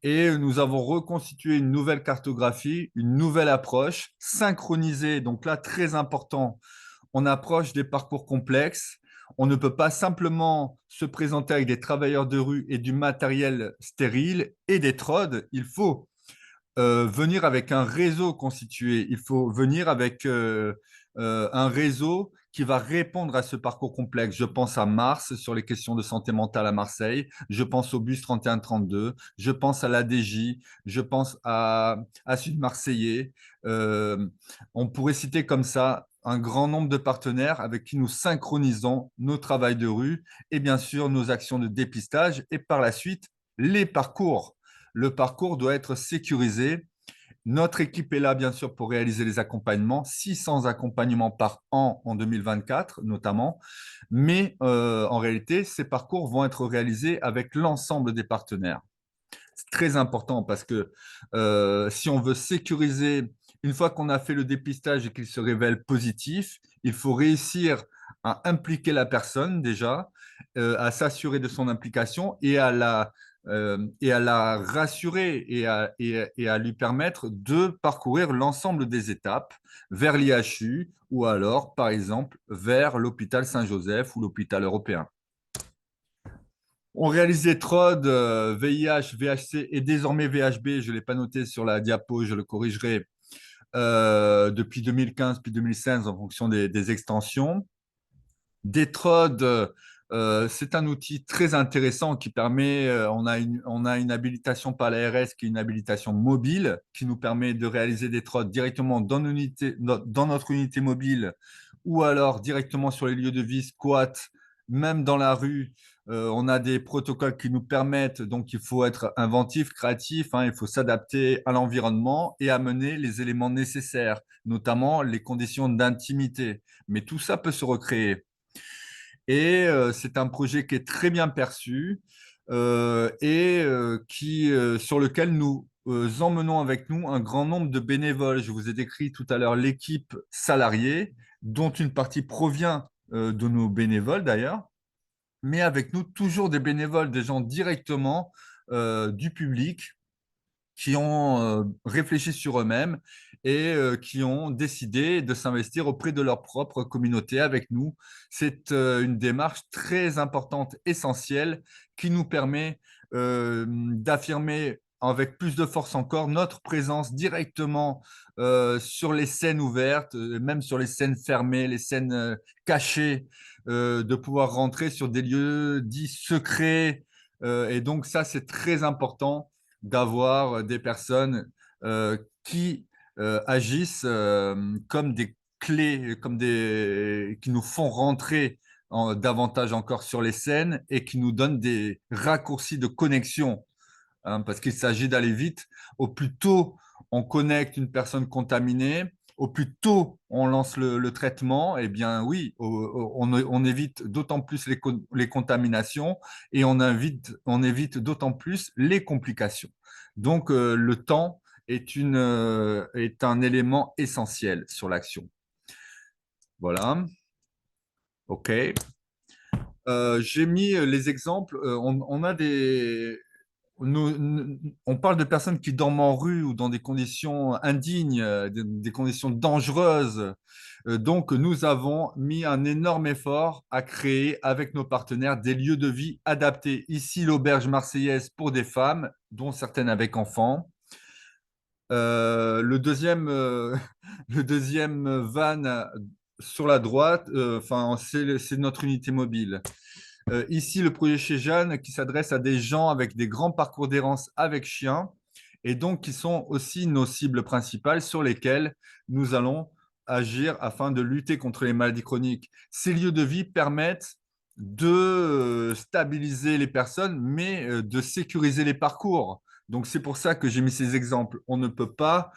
Et nous avons reconstitué une nouvelle cartographie, une nouvelle approche, synchronisée. Donc là, très important, on approche des parcours complexes. On ne peut pas simplement se présenter avec des travailleurs de rue et du matériel stérile et des trodes. Il faut venir avec un réseau constitué. Il faut venir avec un réseau qui va répondre à ce parcours complexe. Je pense à Mars sur les questions de santé mentale à Marseille. Je pense au bus 3132. Je pense à l'ADJ. Je pense à Sud-Marseillais. On pourrait citer comme ça un grand nombre de partenaires avec qui nous synchronisons nos travails de rue et bien sûr nos actions de dépistage et par la suite les parcours. Le parcours doit être sécurisé. Notre équipe est là, bien sûr, pour réaliser les accompagnements, 600 accompagnements par an en 2024 notamment. Mais en réalité, ces parcours vont être réalisés avec l'ensemble des partenaires. C'est très important parce que si on veut sécuriser, une fois qu'on a fait le dépistage et qu'il se révèle positif, il faut réussir à impliquer la personne déjà, à s'assurer de son implication et à la rassurer et à lui permettre de parcourir l'ensemble des étapes vers l'IHU ou alors, par exemple, vers l'hôpital Saint-Joseph ou l'hôpital européen. On réalise des TROD, VIH, VHC et désormais VHB. Je ne l'ai pas noté sur la diapo, je le corrigerai depuis 2015 puis 2016 en fonction des extensions. Des TROD C'est un outil très intéressant qui permet, on a une habilitation par l'ARS qui est une habilitation mobile qui nous permet de réaliser des trottes directement dans notre unité mobile ou alors directement sur les lieux de vie, squat, même dans la rue. On a des protocoles qui nous permettent, donc il faut être inventif, créatif, hein, il faut s'adapter à l'environnement et amener les éléments nécessaires, notamment les conditions d'intimité. Mais tout ça peut se recréer. Et c'est un projet qui est très bien perçu sur lequel nous emmenons avec nous un grand nombre de bénévoles. Je vous ai décrit tout à l'heure l'équipe salariée, dont une partie provient de nos bénévoles d'ailleurs, mais avec nous toujours des bénévoles, des gens directement du public qui ont réfléchi sur eux-mêmes et qui ont décidé de s'investir auprès de leur propre communauté avec nous. C'est une démarche très importante, essentielle, qui nous permet d'affirmer avec plus de force encore notre présence directement sur les scènes ouvertes, même sur les scènes fermées, les scènes cachées, de pouvoir rentrer sur des lieux dits secrets. Et donc ça, c'est très important d'avoir des personnes qui agissent comme des clés, qui nous font rentrer davantage encore sur les scènes et qui nous donnent des raccourcis de connexion, hein, parce qu'il s'agit d'aller vite. Au plus tôt on connecte une personne contaminée, au plus tôt on lance le traitement, eh bien oui, on évite d'autant plus les contaminations et on évite d'autant plus les complications. Donc, le temps est un élément essentiel sur l'action. Voilà. OK. J'ai mis les exemples. On a on parle de personnes qui dorment en rue ou dans des conditions indignes, des conditions dangereuses. Donc, nous avons mis un énorme effort à créer avec nos partenaires des lieux de vie adaptés. Ici, l'auberge marseillaise pour des femmes, dont certaines avec enfants. Le deuxième van sur la droite, c'est notre unité mobile. Ici, le projet chez Jeanne qui s'adresse à des gens avec des grands parcours d'errance avec chiens et donc qui sont aussi nos cibles principales sur lesquelles nous allons agir afin de lutter contre les maladies chroniques. Ces lieux de vie permettent de stabiliser les personnes, mais de sécuriser les parcours. Donc, c'est pour ça que j'ai mis ces exemples. On ne peut pas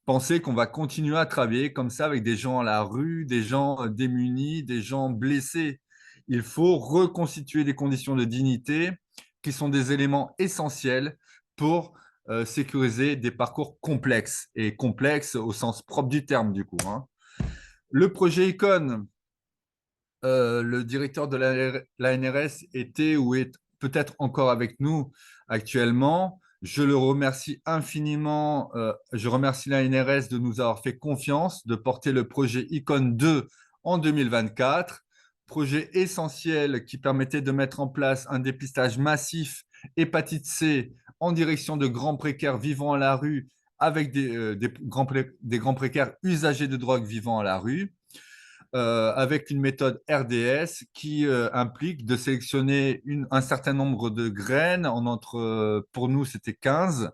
penser qu'on va continuer à travailler comme ça avec des gens à la rue, des gens démunis, des gens blessés. Il faut reconstituer des conditions de dignité qui sont des éléments essentiels pour sécuriser des parcours complexes, et complexes au sens propre du terme, du coup, hein. Le projet ICON, le directeur de l'ANRS était ou est peut-être encore avec nous actuellement. Je le remercie infiniment. Je remercie l'ANRS de nous avoir fait confiance, de porter le projet ICON 2 en 2024. Projet essentiel qui permettait de mettre en place un dépistage massif hépatite C en direction de grands précaires vivant à la rue avec des grands précaires usagers de drogue vivant à la rue. Avec une méthode RDS qui implique de sélectionner un certain nombre de graines. Pour nous, c'était 15.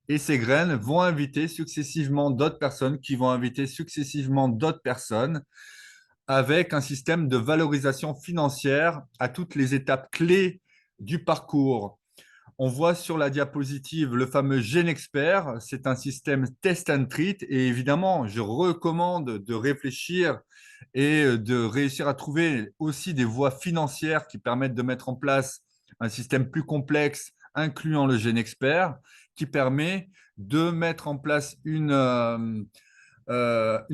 Et ces graines vont inviter successivement d'autres personnes qui vont inviter successivement d'autres personnes avec un système de valorisation financière à toutes les étapes clés du parcours. On voit sur la diapositive le fameux GenExpert. C'est un système test and treat. Et évidemment, je recommande de réfléchir et de réussir à trouver aussi des voies financières qui permettent de mettre en place un système plus complexe, incluant le GenExpert, qui permet de mettre en place une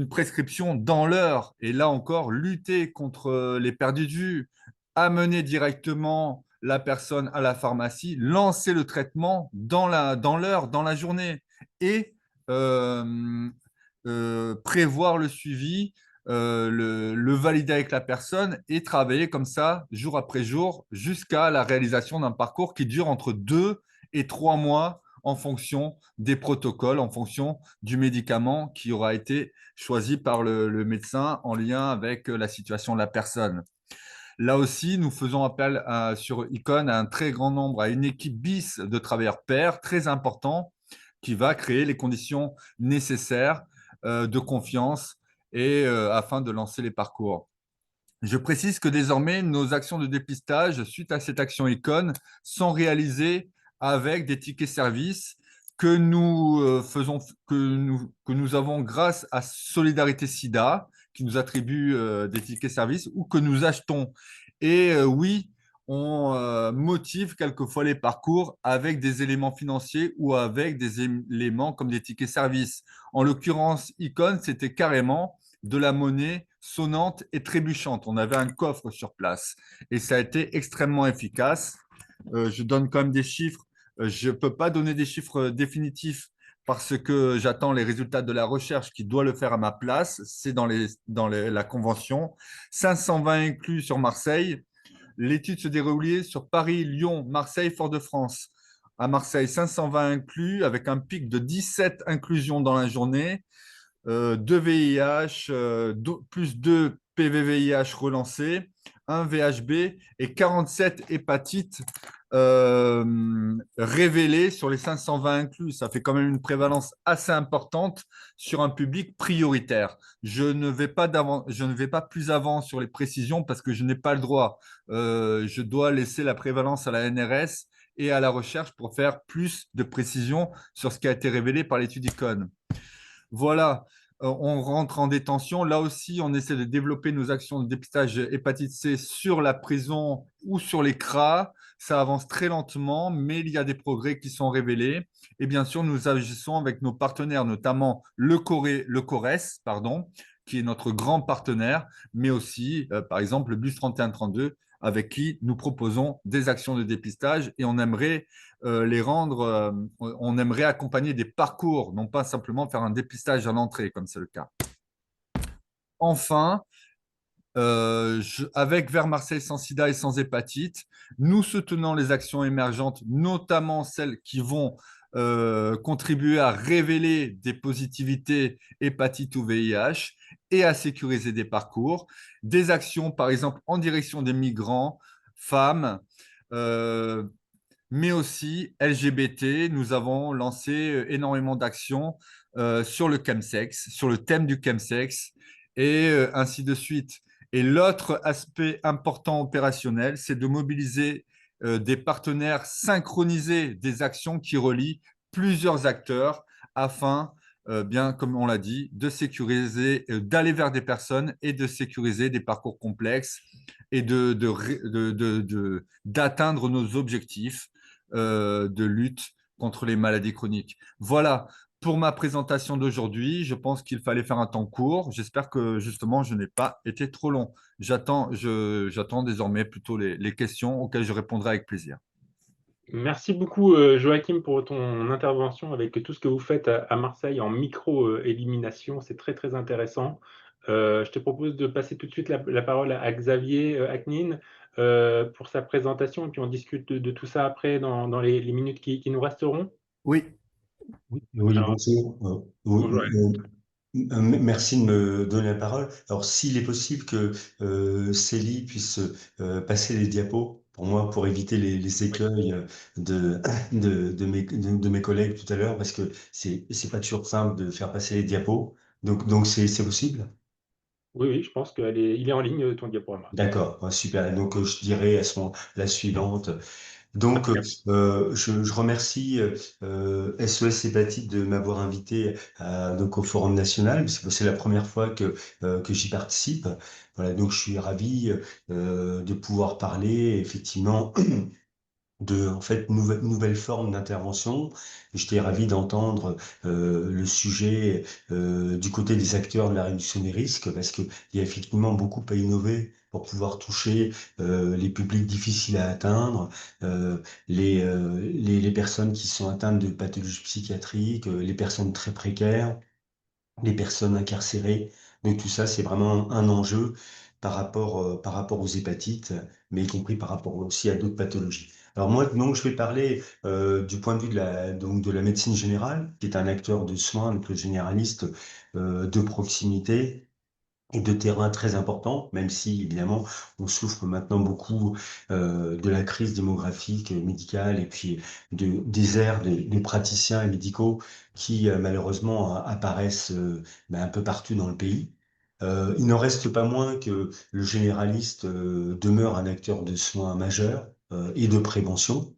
prescription dans l'heure. Et là encore, lutter contre les perdus de vue, amener directement la personne à la pharmacie, lancer le traitement dans l'heure, dans la journée et prévoir le suivi, le valider avec la personne et travailler comme ça jour après jour jusqu'à la réalisation d'un parcours qui dure entre 2 et 3 mois en fonction des protocoles, en fonction du médicament qui aura été choisi par le médecin en lien avec la situation de la personne. Là aussi, nous faisons appel sur Icon à un très grand nombre, à une équipe bis de travailleurs pairs très important qui va créer les conditions nécessaires de confiance et afin de lancer les parcours. Je précise que désormais, nos actions de dépistage suite à cette action Icon sont réalisées avec des tickets services que nous faisons, que nous avons grâce à Solidarité SIDA, qui nous attribue des tickets services ou que nous achetons. Et oui, on motive quelquefois les parcours avec des éléments financiers ou avec des éléments comme des tickets services. En l'occurrence, Icon, c'était carrément de la monnaie sonnante et trébuchante. On avait un coffre sur place et ça a été extrêmement efficace. Je donne quand même des chiffres. Je ne peux pas donner des chiffres définitifs parce que j'attends les résultats de la recherche qui doit le faire à ma place. C'est la convention. 520 inclus sur Marseille. L'étude se déroulait sur Paris, Lyon, Marseille, Fort-de-France. À Marseille, 520 inclus avec un pic de 17 inclusions dans la journée. 2 VIH, plus 2 PVVIH relancés, 1 VHB et 47 hépatites révélées sur les 520 inclus. Ça fait quand même une prévalence assez importante sur un public prioritaire. Je ne vais pas plus avant sur les précisions parce que je n'ai pas le droit. Je dois laisser la prévalence à la NRS et à la recherche pour faire plus de précisions sur ce qui a été révélé par l'étude ICON. Voilà, on rentre en détention. Là aussi, on essaie de développer nos actions de dépistage hépatite C sur la prison ou sur les CRA. Ça avance très lentement, mais il y a des progrès qui sont révélés. Et bien sûr, nous agissons avec nos partenaires, notamment le CORES, pardon, qui est notre grand partenaire, mais aussi, par exemple, le Bus 3132, avec qui nous proposons des actions de dépistage et on aimerait on aimerait accompagner des parcours, non pas simplement faire un dépistage à l'entrée, comme c'est le cas. Enfin, avec Vers Marseille sans sida et sans hépatite, nous soutenons les actions émergentes, notamment celles qui vont contribuer à révéler des positivités hépatite ou VIH et à sécuriser des parcours. Des actions, par exemple, en direction des migrants, femmes, mais aussi LGBT. Nous avons lancé énormément d'actions sur le chemsex, sur le thème du chemsex et ainsi de suite. Et l'autre aspect important opérationnel, c'est de mobiliser des partenaires synchronisés des actions qui relient plusieurs acteurs afin, bien comme on l'a dit, de sécuriser, d'aller vers des personnes et de sécuriser des parcours complexes et d'atteindre nos objectifs de lutte contre les maladies chroniques. Voilà pour ma présentation d'aujourd'hui. Je pense qu'il fallait faire un temps court. J'espère que justement, je n'ai pas été trop long. J'attends désormais plutôt les questions auxquelles je répondrai avec plaisir. Merci beaucoup, Joachim, pour ton intervention avec tout ce que vous faites à Marseille en micro-élimination. C'est très, très intéressant. Je te propose de passer tout de suite la parole à Xavier Aknin pour sa présentation et puis on discute de tout ça après dans les minutes qui nous resteront. Oui. Oui, Alors, bonjour. bonjour. Merci de me donner la parole. Alors, s'il est possible que Célie puisse passer les diapos pour moi, pour éviter les écueils de mes collègues tout à l'heure, parce que c'est pas toujours simple de faire passer les diapos. Donc c'est possible? Oui, oui, je pense qu'il est en ligne, ton diaporama. D'accord, ouais, super. Donc, je dirais à ce moment la suivante. Donc, Très bien. je remercie SOS Hépatite de m'avoir invité donc au Forum National, parce que c'est la première fois que j'y participe. Voilà, donc je suis ravi de pouvoir parler effectivement de en fait nouvelle forme d'intervention. J'étais ravi d'entendre le sujet du côté des acteurs de la réduction des risques parce que il y a effectivement beaucoup à innover pour pouvoir toucher les publics difficiles à atteindre, les personnes qui sont atteintes de pathologies psychiatriques, les personnes très précaires, les personnes incarcérées. Donc tout ça, c'est vraiment un enjeu par rapport aux hépatites, mais y compris par rapport aussi à d'autres pathologies. Alors moi, donc, je vais parler du point de vue donc, de la médecine générale, qui est un acteur de soins, donc le généraliste de proximité. et de terrain très important, même si évidemment on souffre maintenant beaucoup de la crise démographique, médicale, et puis de déserts de praticiens et médicaux qui malheureusement apparaissent un peu partout dans le pays. Il n'en reste pas moins que le généraliste demeure un acteur de soins majeur et de prévention.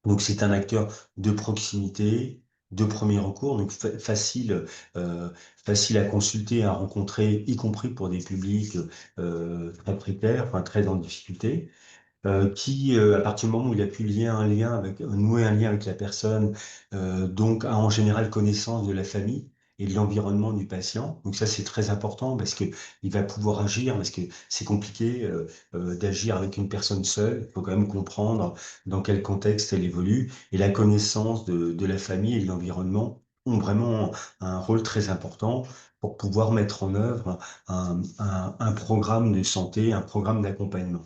Donc c'est un acteur de proximité, de premier recours, donc euh, facile à consulter, à rencontrer, y compris pour des publics très précaires, enfin très en difficulté qui, à partir du moment où il a pu nouer un lien avec la personne, donc a en général connaissance de la famille et de l'environnement du patient. Donc ça, c'est très important parce que il va pouvoir agir, parce que c'est compliqué d'agir avec une personne seule. Il faut quand même comprendre dans quel contexte elle évolue et la connaissance de la famille et de l'environnement ont vraiment un rôle très important pour pouvoir mettre en œuvre un programme de santé, un programme d'accompagnement.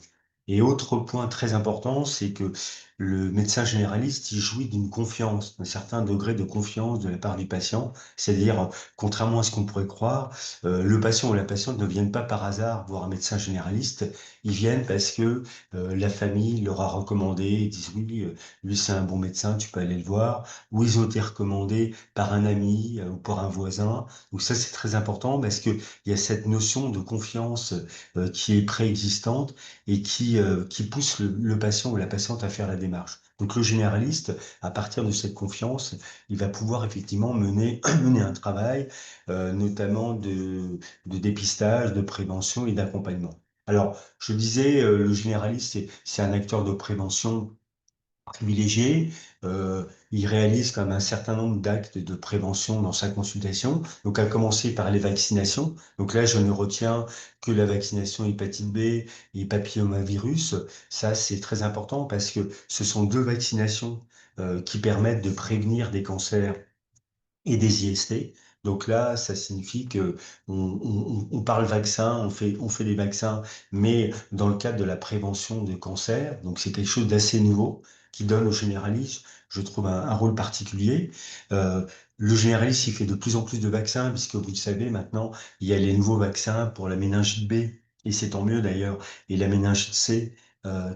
Et autre point très important, c'est que le médecin généraliste, il jouit d'une confiance, d'un certain degré de confiance de la part du patient. C'est-à-dire, contrairement à ce qu'on pourrait croire, le patient ou la patiente ne viennent pas par hasard voir un médecin généraliste. Ils viennent parce que la famille leur a recommandé, ils disent oui, lui c'est un bon médecin, tu peux aller le voir. Ou ils ont été recommandés par un ami ou par un voisin. Donc ça, c'est très important parce que il y a cette notion de confiance qui est préexistante et qui pousse le patient ou la patiente à faire la démarche. Donc le généraliste, à partir de cette confiance, il va pouvoir effectivement mener un travail, notamment de dépistage, de prévention et d'accompagnement. Alors, je disais, le généraliste, c'est un acteur de prévention privilégié. Il réalise quand même un certain nombre d'actes de prévention dans sa consultation. Donc, à commencer par les vaccinations. Donc là, je ne retiens que la vaccination hépatite B et papillomavirus. Ça, c'est très important parce que ce sont deux vaccinations qui permettent de prévenir des cancers et des IST. Donc là, ça signifie que on parle vaccin, on fait des vaccins, mais dans le cadre de la prévention de cancer. Donc c'est quelque chose d'assez nouveau qui donne au généraliste, je trouve, un rôle particulier. Euh, le généraliste, il fait de plus en plus de vaccins, puisque vous le savez maintenant, il y a les nouveaux vaccins pour la méningite B, et c'est tant mieux d'ailleurs, et la méningite C,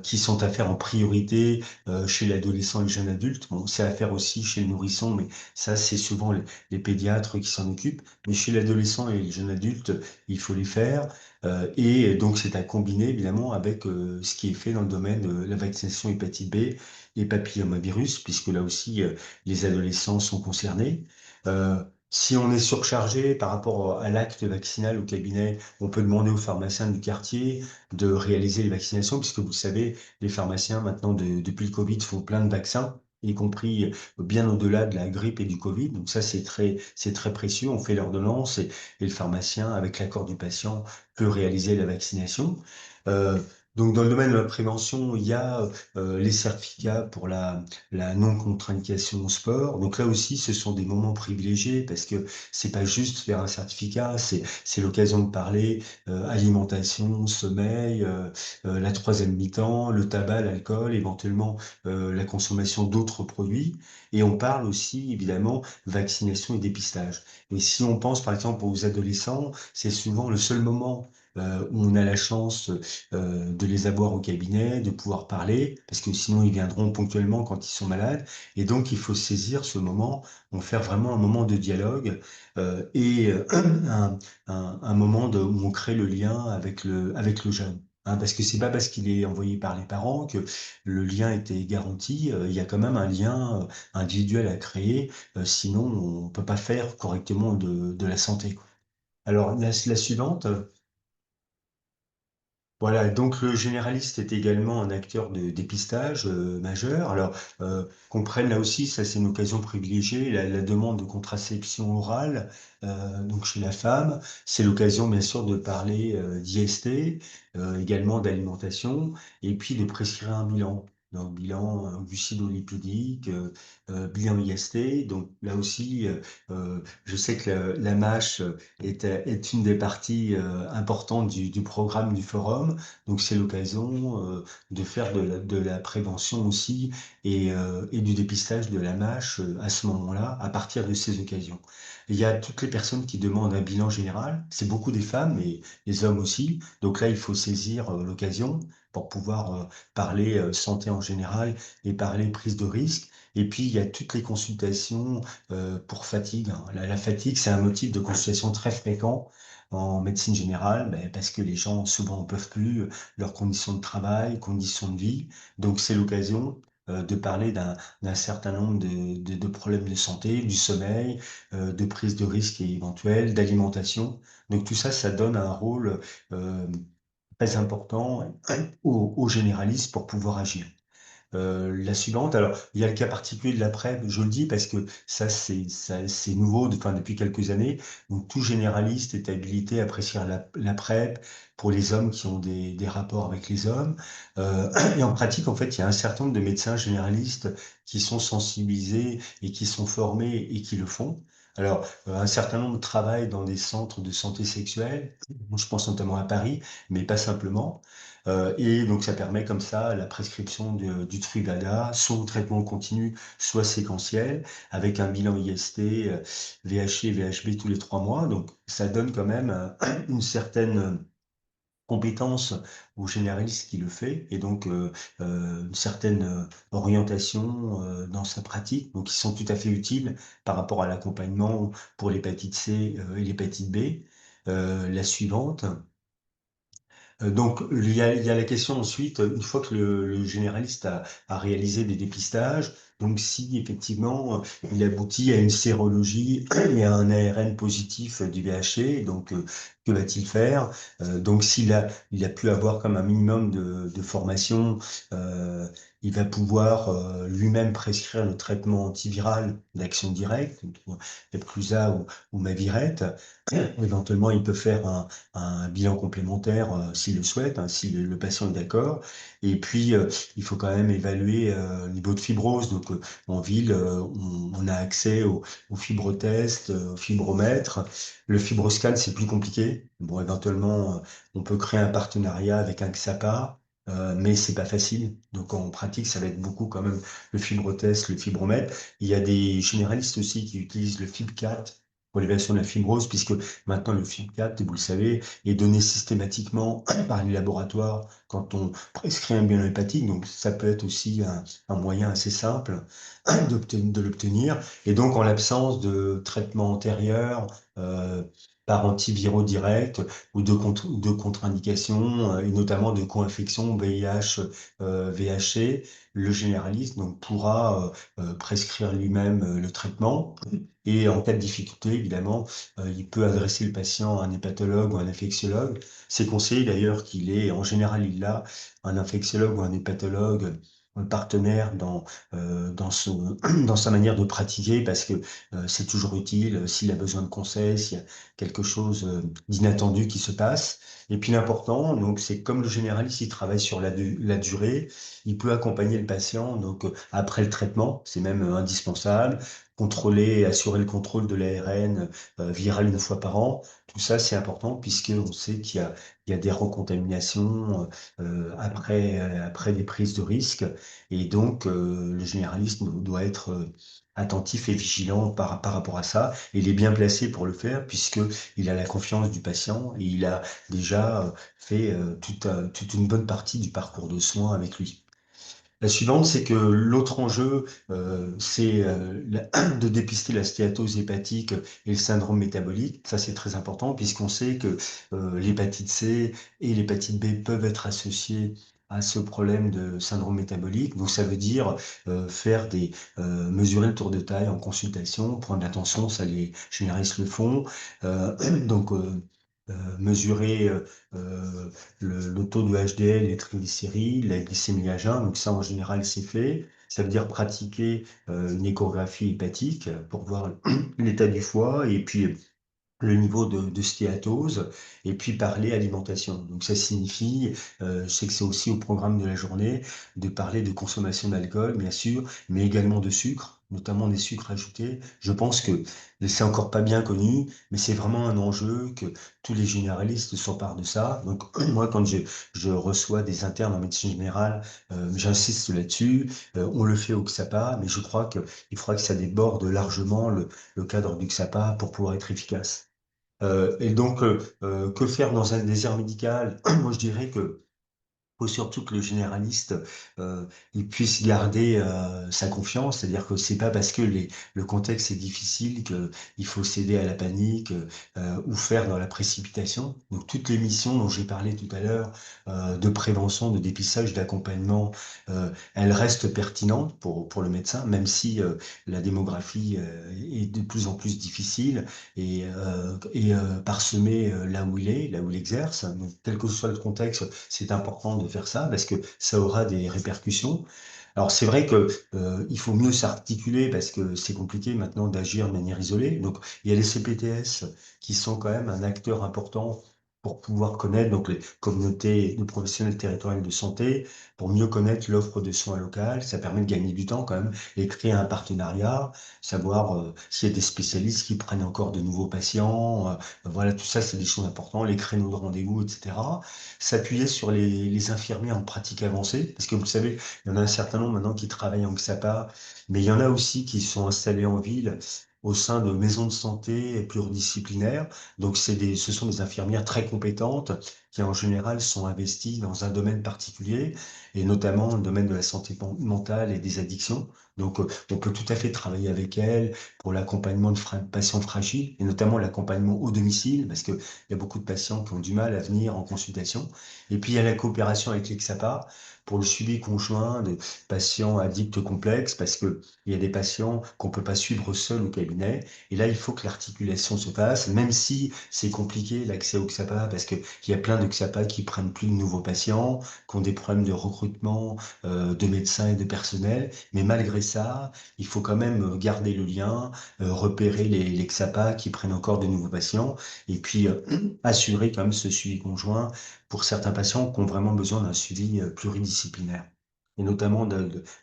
qui sont à faire en priorité chez l'adolescent et le jeune adulte. Bon, c'est à faire aussi chez le nourrisson, mais ça, c'est souvent les pédiatres qui s'en occupent. Mais chez l'adolescent et le jeune adulte, il faut les faire. Et donc, c'est à combiner, évidemment, avec ce qui est fait dans le domaine de la vaccination hépatite B et papillomavirus, puisque là aussi, les adolescents sont concernés. Si on est surchargé par rapport à l'acte vaccinal au cabinet, on peut demander aux pharmaciens du quartier de réaliser les vaccinations, puisque vous savez, les pharmaciens, maintenant, depuis le Covid, font plein de vaccins, y compris bien au-delà de la grippe et du Covid. Donc ça, c'est très précieux. On fait l'ordonnance et le pharmacien, avec l'accord du patient, peut réaliser la vaccination. Euh, donc dans le domaine de la prévention, il y a les certificats pour la non-contre-indication au sport. Donc là aussi, ce sont des moments privilégiés parce que c'est pas juste faire un certificat, c'est l'occasion de parler alimentation, sommeil, la troisième mi-temps, le tabac, l'alcool, éventuellement la consommation d'autres produits. Et on parle aussi, évidemment, vaccination et dépistage. Et si on pense, par exemple, aux adolescents, c'est souvent le seul moment où on a la chance de les avoir au cabinet, de pouvoir parler, parce que sinon ils viendront ponctuellement quand ils sont malades. Et donc, il faut saisir ce moment, en faire vraiment un moment de dialogue et un moment où on crée le lien avec le jeune. Hein, parce que c'est pas parce qu'il est envoyé par les parents que le lien était garanti. Il y a quand même un lien individuel à créer. Sinon, on peut pas faire correctement de la santé, quoi. Alors, la suivante. Voilà, donc le généraliste est également un acteur de dépistage majeur. Alors, qu'on prenne là aussi, ça c'est une occasion privilégiée, la demande de contraception orale, donc chez la femme, c'est l'occasion bien sûr de parler d'IST, également d'alimentation, et puis de prescrire un bilan. donc bilan glucido-lipidique, bilan IST. Donc là aussi, je sais que la MASH est une des parties importantes du programme du forum. Donc c'est l'occasion de faire de la prévention aussi et du dépistage de la MASH à ce moment-là, à partir de ces occasions. Il y a toutes les personnes qui demandent un bilan général. C'est beaucoup des femmes, mais les hommes aussi. Donc là, il faut saisir l'occasion pour pouvoir parler santé en général et parler prise de risque. Et puis, il y a toutes les consultations pour fatigue, hein. La fatigue, c'est un motif de consultation très fréquent en médecine générale, ben, parce que les gens souvent ne peuvent plus, leurs conditions de travail, conditions de vie. Donc, c'est l'occasion de parler d'un certain nombre de problèmes de santé, du sommeil, de prise de risque éventuelle, d'alimentation. Donc, tout ça, ça donne un rôle euh, très important aux généralistes pour pouvoir agir. La suivante, alors il y a le cas particulier de la PrEP, je le dis parce que c'est nouveau enfin, depuis quelques années. Donc tout généraliste est habilité à prescrire la PrEP pour les hommes qui ont des rapports avec les hommes. Et en pratique, en fait, il y a un certain nombre de médecins généralistes qui sont sensibilisés et qui sont formés et qui le font. Alors, un certain nombre travaillent dans des centres de santé sexuelle, je pense notamment à Paris, mais pas simplement. Et donc, ça permet comme ça la prescription du Truvada, soit au traitement continu, soit séquentiel, avec un bilan IST, VHI et VHB tous les 3 mois. Donc, ça donne quand même une certaine compétence au généraliste qui le fait, et donc une certaine orientation dans sa pratique. Donc, ils sont tout à fait utiles par rapport à l'accompagnement pour l'hépatite C et l'hépatite B. La suivante. Donc, il y a la question ensuite, une fois que le généraliste a réalisé des dépistages, donc si effectivement il aboutit à une sérologie et à un ARN positif du VHC, donc que va-t-il faire? Donc il a pu avoir comme un minimum de formation, euh, il va pouvoir lui-même prescrire le traitement antiviral d'action directe, Epclusa ou Mavirette. Éventuellement, il peut faire un bilan complémentaire s'il le souhaite, hein, si le patient est d'accord. Et puis, il faut quand même évaluer le niveau de fibrose. Donc, en ville, on a accès au fibrotest, au fibromètre. Le fibroscan, c'est plus compliqué. Bon, éventuellement, on peut créer un partenariat avec un XAPA. Mais c'est pas facile. Donc en pratique, ça va être beaucoup quand même le fibrotest, le fibromètre. Il y a des généralistes aussi qui utilisent le FibCat pour l'évaluation de la fibrose, puisque maintenant le FibCat, vous le savez, est donné systématiquement par les laboratoires quand on prescrit un bilan hépatique. Donc ça peut être aussi un moyen assez simple de l'obtenir. Et donc en l'absence de traitement antérieur, par antiviraux directs ou de contre-indications, et notamment de co-infection VIH, VHC, le généraliste donc, pourra prescrire lui-même le traitement. Et en cas de difficulté, évidemment, il peut adresser le patient à un hépatologue ou un infectiologue. C'est conseillé d'ailleurs en général, il a un infectiologue ou un hépatologue un partenaire dans sa manière de pratiquer parce que c'est toujours utile s'il a besoin de conseils, s'il y a quelque chose d'inattendu qui se passe. Et puis l'important, donc c'est comme le généraliste, il travaille sur la durée, il peut accompagner le patient donc après le traitement, c'est même indispensable, contrôler, assurer le contrôle de l'ARN viral une fois par an. Tout ça, c'est important puisque on sait il y a des recontaminations après des prises de risques. Et donc, le généraliste doit être attentif et vigilant par rapport à ça. Et il est bien placé pour le faire puisqu'il a la confiance du patient et il a déjà fait toute une bonne partie du parcours de soins avec lui. La suivante, c'est que l'autre enjeu, c'est de dépister la stéatose hépatique et le syndrome métabolique. Ça, c'est très important puisqu'on sait que l'hépatite C et l'hépatite B peuvent être associées à ce problème de syndrome métabolique. Donc, ça veut dire mesurer le tour de taille en consultation, prendre l'attention, ça les généralistes le font. Donc, mesurer le taux de HDL, les triglycérides, la glycémie à jeun. Donc ça, en général, c'est fait. Ça veut dire pratiquer une échographie hépatique pour voir l'état du foie et puis le niveau de stéatose, et puis parler alimentation. Donc ça signifie, je sais que c'est aussi au programme de la journée, de parler de consommation d'alcool, bien sûr, mais également de sucre, notamment des sucres ajoutés. Je pense que c'est encore pas bien connu, mais c'est vraiment un enjeu que tous les généralistes s'emparent de ça. Donc moi, quand je reçois des internes en médecine générale, j'insiste là-dessus. On le fait au XAPA, mais je crois qu'il faudra que ça déborde largement le cadre du XAPA pour pouvoir être efficace. Et donc, que faire dans un désert médical? Moi, je dirais que faut surtout que le généraliste il puisse garder sa confiance, c'est-à-dire que c'est pas parce que le contexte est difficile qu'il faut céder à la panique ou faire dans la précipitation. Donc toutes les missions dont j'ai parlé tout à l'heure de prévention, de dépistage, d'accompagnement, elles restent pertinentes pour le médecin, même si la démographie est de plus en plus difficile et parsemée là où il est, là où il exerce. Donc, quel que soit le contexte, c'est important de faire ça parce que ça aura des répercussions. Alors c'est vrai que il faut mieux s'articuler parce que c'est compliqué maintenant d'agir de manière isolée. Donc il y a les CPTS qui sont quand même un acteur important pour pouvoir connaître donc les communautés de professionnels territoriaux de santé, pour mieux connaître l'offre de soins locales. Ça permet de gagner du temps quand même et créer un partenariat, savoir s'il y a des spécialistes qui prennent encore de nouveaux patients. Voilà, tout ça c'est des choses importantes, les créneaux de rendez-vous, etc. S'appuyer sur les infirmiers en pratique avancée, parce que vous savez, il y en a un certain nombre maintenant qui travaillent en XAPA, mais il y en a aussi qui sont installés en ville au sein de maisons de santé pluridisciplinaires. Donc, ce sont des infirmières très compétentes qui, en général, sont investies dans un domaine particulier, et notamment le domaine de la santé mentale et des addictions. Donc, on peut tout à fait travailler avec elles pour l'accompagnement de patients fragiles, et notamment l'accompagnement au domicile, parce qu'il y a beaucoup de patients qui ont du mal à venir en consultation. Et puis, il y a la coopération avec l'EXAPA pour le suivi conjoint de patients addicts complexes, parce que il y a des patients qu'on peut pas suivre seul au cabinet. Et là, il faut que l'articulation se fasse, même si c'est compliqué l'accès au XAPA, parce que il y a plein de XAPA qui prennent plus de nouveaux patients, qui ont des problèmes de recrutement de médecins et de personnel. Mais malgré ça, il faut quand même garder le lien, repérer les XAPA qui prennent encore de nouveaux patients, et puis assurer quand même ce suivi conjoint pour certains patients qui ont vraiment besoin d'un suivi pluridisciplinaire, et notamment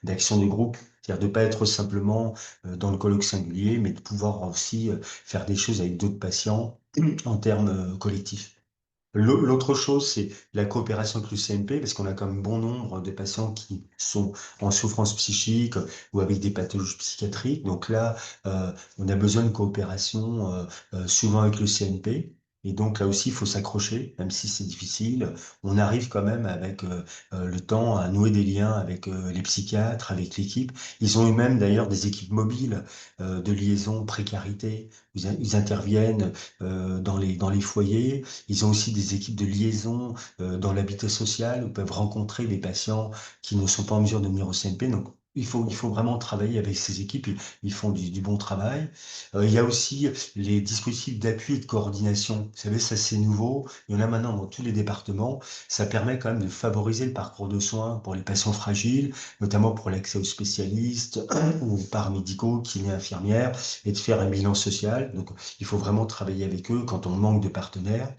d'action de groupe, c'est-à-dire de ne pas être simplement dans le colloque singulier, mais de pouvoir aussi faire des choses avec d'autres patients en termes collectifs. L'autre chose, c'est la coopération avec le CNP, parce qu'on a quand même bon nombre de patients qui sont en souffrance psychique ou avec des pathologies psychiatriques. Donc là, on a besoin de coopération souvent avec le CNP. Et donc là aussi, il faut s'accrocher, même si c'est difficile. On arrive quand même avec le temps à nouer des liens avec les psychiatres, avec l'équipe. Ils ont eu même d'ailleurs des équipes mobiles de liaison précarité. Ils interviennent dans les foyers. Ils ont aussi des équipes de liaison dans l'habitat social où ils peuvent rencontrer des patients qui ne sont pas en mesure de venir au CNP. Donc, il faut vraiment travailler avec ces équipes. Ils font du bon travail. Il y a aussi les dispositifs d'appui et de coordination. Vous savez, ça c'est nouveau. Il y en a maintenant dans tous les départements. Ça permet quand même de favoriser le parcours de soins pour les patients fragiles, notamment pour l'accès aux spécialistes ou aux paramédicaux, kinés, infirmières, et de faire un bilan social. Donc, il faut vraiment travailler avec eux quand on manque de partenaires.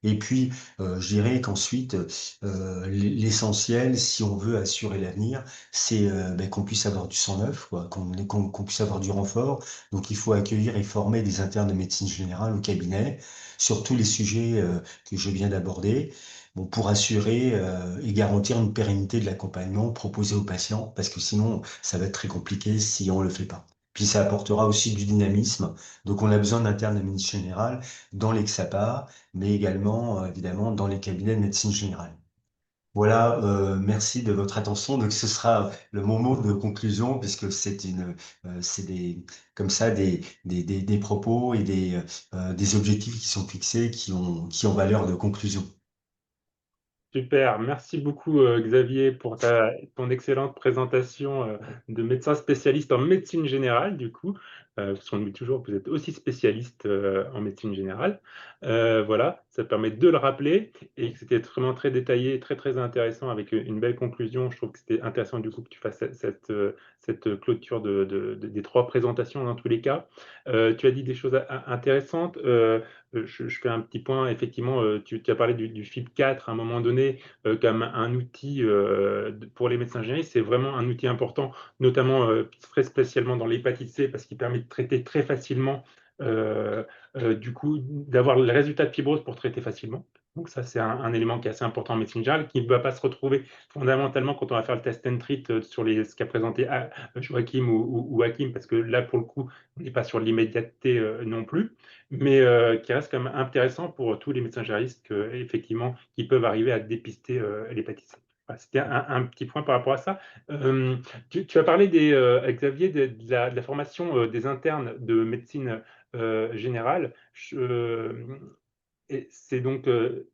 Et puis, je dirais qu'ensuite, l'essentiel, si on veut assurer l'avenir, c'est ben, qu'on puisse avoir du sang neuf, quoi, qu'on puisse avoir du renfort. Donc, il faut accueillir et former des internes de médecine générale au cabinet sur tous les sujets que je viens d'aborder, bon, pour assurer et garantir une pérennité de l'accompagnement proposé aux patients, parce que sinon, ça va être très compliqué si on le fait pas. Puis, ça apportera aussi du dynamisme. Donc, on a besoin d'internes de médecine générale dans les XAPA, mais également, évidemment, dans les cabinets de médecine générale. Voilà, merci de votre attention. Donc, ce sera le moment de conclusion, puisque c'est comme ça, des propos et des objectifs qui sont fixés, qui ont valeur de conclusion. Super, merci beaucoup Xavier pour ton excellente présentation de médecin spécialiste en médecine générale du coup. parce qu'on oublie toujours que vous êtes aussi spécialiste en médecine générale. Voilà, ça permet de le rappeler et que c'était vraiment très détaillé, très, très intéressant avec une belle conclusion. Je trouve que c'était intéressant du coup que tu fasses cette clôture des 3 présentations dans tous les cas. Tu as dit des choses intéressantes. Je fais un petit point. Effectivement, tu as parlé du FIP4 à un moment donné comme un outil pour les médecins généralistes. C'est vraiment un outil important, notamment très spécialement dans l'hépatite C, parce qu'il permet de traiter très facilement, du coup, d'avoir le résultat de fibrose pour traiter facilement. Donc ça, c'est un élément qui est assez important en médecine générale, qui ne va pas se retrouver fondamentalement quand on va faire le test and treat sur ce qu'a présenté Joachim ou Hakim, parce que là, pour le coup, on n'est pas sur l'immédiateté non plus, mais qui reste quand même intéressant pour tous les médecins généralistes effectivement, qui peuvent arriver à dépister l'hépatite C. Voilà, c'était un petit point par rapport à ça. Tu as parlé, Xavier, de la formation des internes de médecine générale. Et c'est donc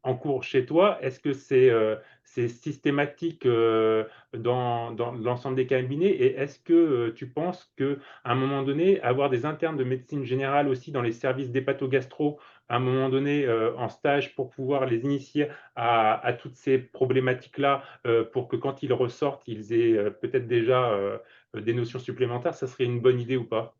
en cours chez toi. Est-ce que c'est systématique dans l'ensemble des cabinets? Et est-ce que tu penses qu'à un moment donné, avoir des internes de médecine générale aussi dans les services d'hépatogastro, à un moment donné en stage pour pouvoir les initier à toutes ces problématiques-là, pour que quand ils ressortent, ils aient peut-être déjà des notions supplémentaires, ça serait une bonne idée ou pas?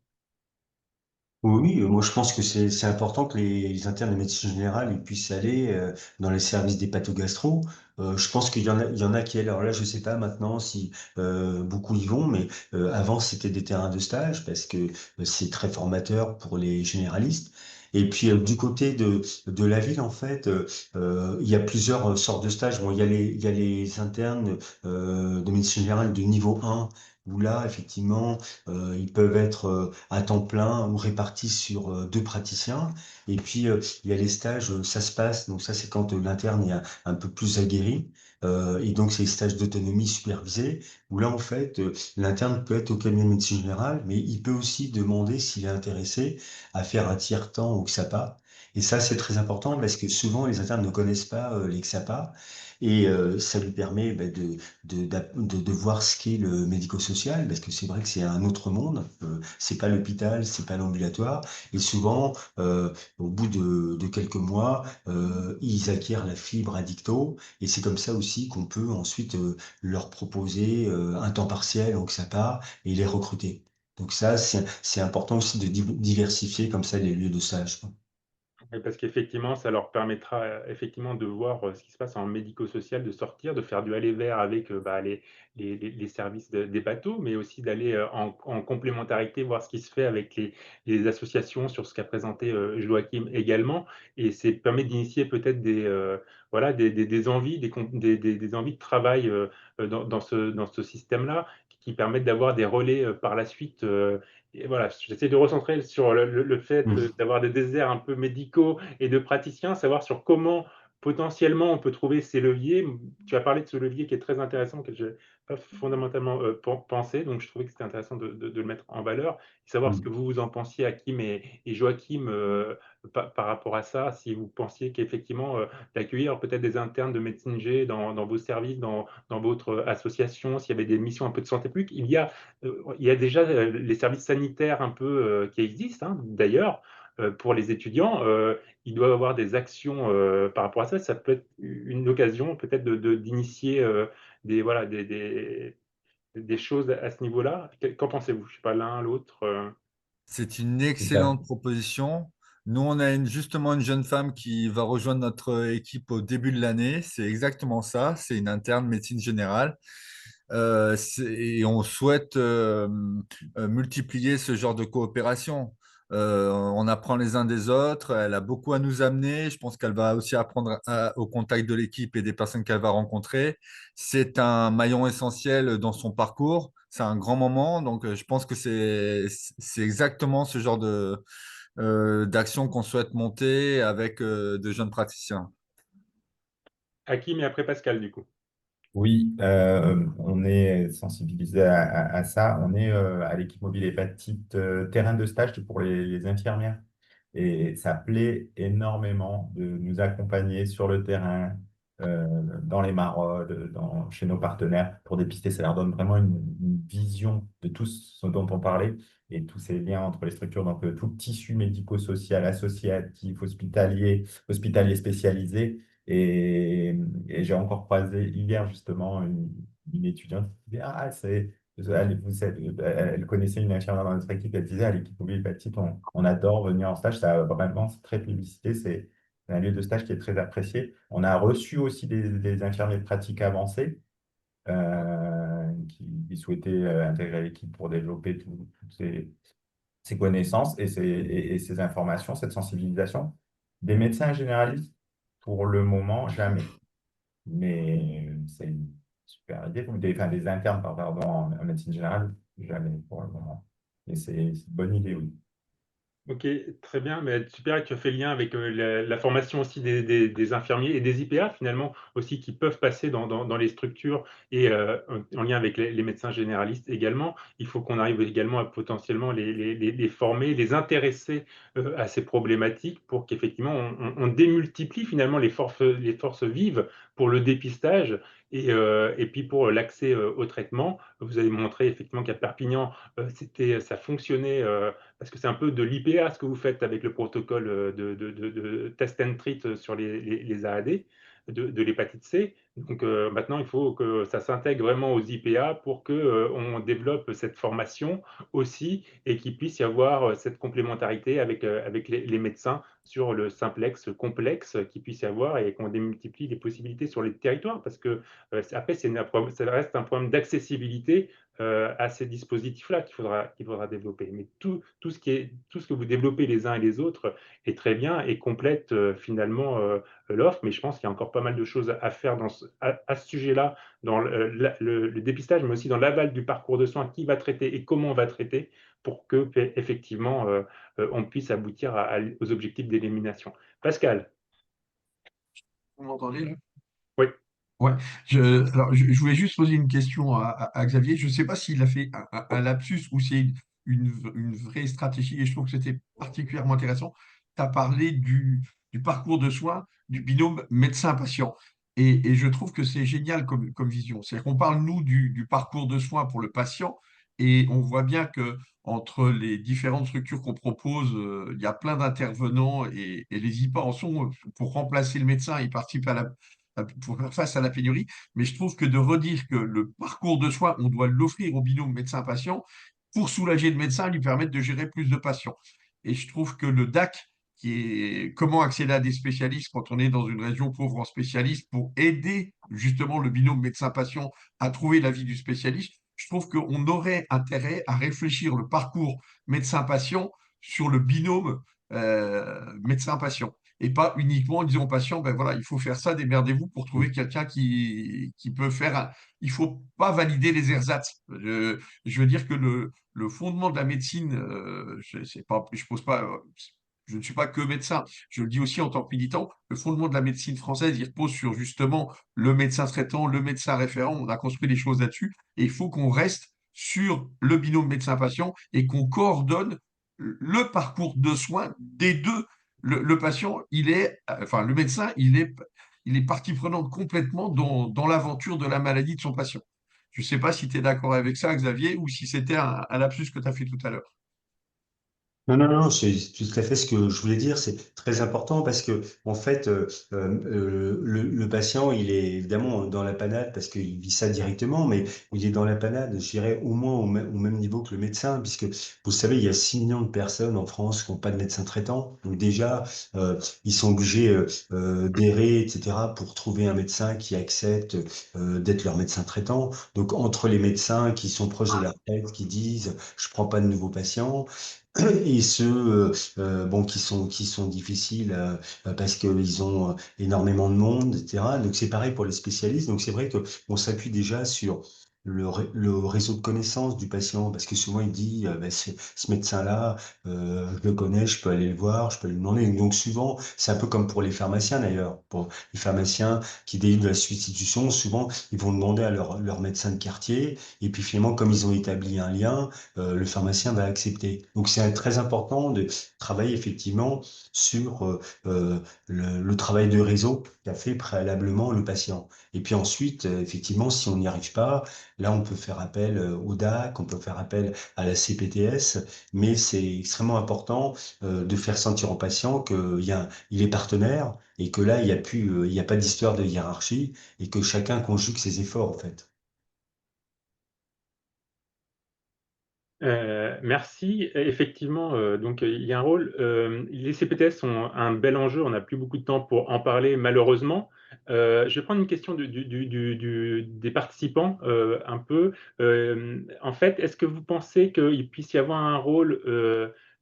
Oui, oui, moi je pense que c'est important que les internes de médecine générale ils puissent aller dans les services des pathogastro. Je pense qu'il y en a qui, alors là je sais pas maintenant si beaucoup y vont, mais avant c'était des terrains de stage parce que c'est très formateur pour les généralistes. Et puis du côté de la ville, en fait, il y a plusieurs sortes de stages. Bon, il y a les internes de médecine générale de niveau 1, où là, effectivement, ils peuvent être à temps plein ou répartis sur 2 praticiens. Et puis, il y a les stages, ça se passe, donc ça c'est quand l'interne est un peu plus aguerri. Et donc, c'est les stages d'autonomie supervisés, où là, en fait, l'interne peut être au cabinet de médecine générale, mais il peut aussi demander s'il est intéressé à faire un tiers-temps au XAPA. Et ça, c'est très important parce que souvent, les internes ne connaissent pas les XAPA. Et ça lui permet de voir ce qu'est le médico-social, parce que c'est vrai que c'est un autre monde. C'est pas l'hôpital, c'est pas l'ambulatoire. Et souvent, au bout de quelques mois, ils acquièrent la fibre addicto. Et c'est comme ça aussi qu'on peut ensuite leur proposer un temps partiel au XAPA et les recruter. Donc ça, c'est important aussi de diversifier comme ça les lieux de stage, quoi. Oui, parce qu'effectivement, ça leur permettra effectivement de voir ce qui se passe en médico-social, de sortir, de faire du aller-vers avec les services des bateaux, mais aussi d'aller en complémentarité, voir ce qui se fait avec les associations sur ce qu'a présenté Joachim également. Et c'est permet d'initier peut-être voilà, des envies, des envies de travail dans ce système-là, qui permettent d'avoir des relais par la suite. Et voilà, j'essaie de recentrer sur le fait Mm. d'avoir des déserts un peu médicaux et de praticiens, savoir sur comment potentiellement on peut trouver ces leviers. Tu as parlé de ce levier qui est très intéressant, que je n'ai pas fondamentalement pensé, donc je trouvais que c'était intéressant de le mettre en valeur, et savoir ce que Mm. vous en pensiez, Hakim et Joachim, par rapport à ça, si vous pensiez qu'effectivement d'accueillir peut-être des internes de médecine G dans vos services, dans votre association, s'il y avait des missions un peu de santé publique. Il y a déjà les services sanitaires un peu qui existent, hein, d'ailleurs, pour les étudiants. Ils doivent avoir des actions par rapport à ça. Ça peut être une occasion peut-être d'initier voilà, des choses à ce niveau-là. Qu'en pensez-vous? Je ne sais pas, l'un, l'autre. C'est une Tout à excellente proposition. Nous, on a justement une jeune femme qui va rejoindre notre équipe au début de l'année. C'est exactement ça. C'est une interne médecine générale. Et on souhaite multiplier ce genre de coopération. On apprend les uns des autres. Elle a beaucoup à nous amener. Je pense qu'elle va aussi apprendre au contact de l'équipe et des personnes qu'elle va rencontrer. C'est un maillon essentiel dans son parcours. C'est un grand moment. Donc, je pense que c'est exactement ce genre d'action qu'on souhaite monter avec de jeunes praticiens. Hakim et après Pascal, du coup. Oui, on est sensibilisé à ça. On est à l'équipe mobile hépatite terrain de stage pour les infirmières. Et ça plaît énormément de nous accompagner sur le terrain, dans les maraudes, chez nos partenaires pour dépister. Ça leur donne vraiment une vision de tout ce dont on parlait. et tous ces liens entre les structures, donc tout le tissu médico-social, associatif, hospitalier spécialisé. Et j'ai encore croisé hier justement une étudiante qui disait, ah, elle connaissait une infirmière dans notre équipe, elle disait à l'équipe mobile hépatite, on adore venir en stage, ça a vraiment, c'est très publicité, c'est un lieu de stage qui est très apprécié. On a reçu aussi des infirmiers de pratique avancée qui souhaitaient intégrer l'équipe pour développer toutes ces connaissances et ces informations, cette sensibilisation. Des médecins généralistes, pour le moment, jamais. Mais c'est une super idée. Ou des internes, pardon, en médecine générale, jamais pour le moment. Et c'est une bonne idée, oui. Ok, très bien, mais super, tu as fait le lien avec la formation aussi des infirmiers et des IPA finalement aussi qui peuvent passer dans les structures et en lien avec les médecins généralistes également. Il faut qu'on arrive également à potentiellement les former, les intéresser à ces problématiques pour qu'effectivement on démultiplie finalement les forces vives pour le dépistage et puis pour l'accès au traitement. Vous avez montré effectivement qu'à Perpignan, ça fonctionnait. Parce que c'est un peu de l'IPA ce que vous faites avec le protocole de test and treat sur les AAD de l'hépatite C. Donc maintenant, il faut que ça s'intègre vraiment aux IPA pour qu'on développe cette formation aussi et qu'il puisse y avoir cette complémentarité avec les médecins sur le simplex complexe qu'il puisse y avoir et qu'on démultiplie les possibilités sur les territoires parce que après, ça reste un problème d'accessibilité à ces dispositifs-là qu'il faudra développer. Mais tout ce que vous développez les uns et les autres est très bien et complète finalement l'offre. Mais je pense qu'il y a encore pas mal de choses à faire à ce sujet-là, dans le dépistage, mais aussi dans l'aval du parcours de soins, qui va traiter et comment on va traiter pour que effectivement on puisse aboutir aux objectifs d'élimination. Pascal. Vous m'entendez là? Oui. Ouais. Alors, je voulais juste poser une question à Xavier. Je ne sais pas s'il a fait un lapsus ou c'est une vraie stratégie et je trouve que c'était particulièrement intéressant. Tu as parlé du parcours de soins, du binôme médecin-patient. Et je trouve que c'est génial comme vision. C'est-à-dire qu'on parle, nous, du parcours de soins pour le patient et on voit bien que entre les différentes structures qu'on propose, il y a plein d'intervenants et les IPA en sont pour remplacer le médecin et participer pour faire face à la pénurie. Mais je trouve que de redire que le parcours de soins, on doit l'offrir au binôme médecin-patient pour soulager le médecin et lui permettre de gérer plus de patients. Et je trouve que le DAC, qui est comment accéder à des spécialistes quand on est dans une région pauvre en spécialistes, pour aider justement le binôme médecin-patient à trouver l'avis du spécialiste, je trouve qu'on aurait intérêt à réfléchir le parcours médecin-patient sur le binôme médecin-patient et pas uniquement en disant aux patients, ben voilà, il faut faire ça, démerdez-vous pour trouver quelqu'un qui peut faire. Il faut pas valider les ersatz. Je veux dire que le fondement de la médecine, je pose pas, je ne suis pas que médecin, je le dis aussi en tant que militant, le fondement de la médecine française, il repose sur justement le médecin traitant, le médecin référent, on a construit les choses là-dessus, et il faut qu'on reste sur le binôme médecin-patient et qu'on coordonne le parcours de soins des deux le patient, enfin, le médecin, il est partie prenante complètement dans l'aventure de la maladie de son patient. Je ne sais pas si tu es d'accord avec ça, Xavier, ou si c'était un lapsus que tu as fait tout à l'heure. Non, non, non, c'est tout à fait ce que je voulais dire. C'est très important parce que, en fait, le patient, il est évidemment dans la panade parce qu'il vit ça directement, mais il est dans la panade, je dirais, au moins au même niveau que le médecin, puisque vous savez, il y a 6 millions de personnes en France qui n'ont pas de médecin traitant. Donc, déjà, ils sont obligés d'errer, etc., pour trouver un médecin qui accepte d'être leur médecin traitant. Donc, entre les médecins qui sont proches de la retraite, qui disent, je prends pas de nouveaux patients, et ceux bon qui sont difficiles parce qu'ils ont énormément de monde, etc. Donc c'est pareil pour les spécialistes. Donc c'est vrai que on s'appuie déjà sur le réseau de connaissances du patient parce que souvent il dit ben, ce médecin-là, je le connais, je peux aller le voir, je peux lui demander. Donc souvent c'est un peu comme pour les pharmaciens d'ailleurs. Pour les pharmaciens qui délivrent de la substitution, souvent ils vont demander à leur médecin de quartier et puis finalement comme ils ont établi un lien le pharmacien va accepter. Donc c'est très important de travailler effectivement sur le travail de réseau qu'a fait préalablement le patient. Et puis ensuite, effectivement, si on n'y arrive pas, Là, on peut faire appel au DAC, on peut faire appel à la CPTS, mais c'est extrêmement important de faire sentir au patient il est partenaire et que là, il y a pas d'histoire de hiérarchie et que chacun conjugue ses efforts, en fait. Merci. Effectivement, donc il y a un rôle. Les CPTS ont un bel enjeu. On n'a plus beaucoup de temps pour en parler, malheureusement. Je vais prendre une question des participants un peu. En fait, est-ce que vous pensez qu'il puisse y avoir un rôle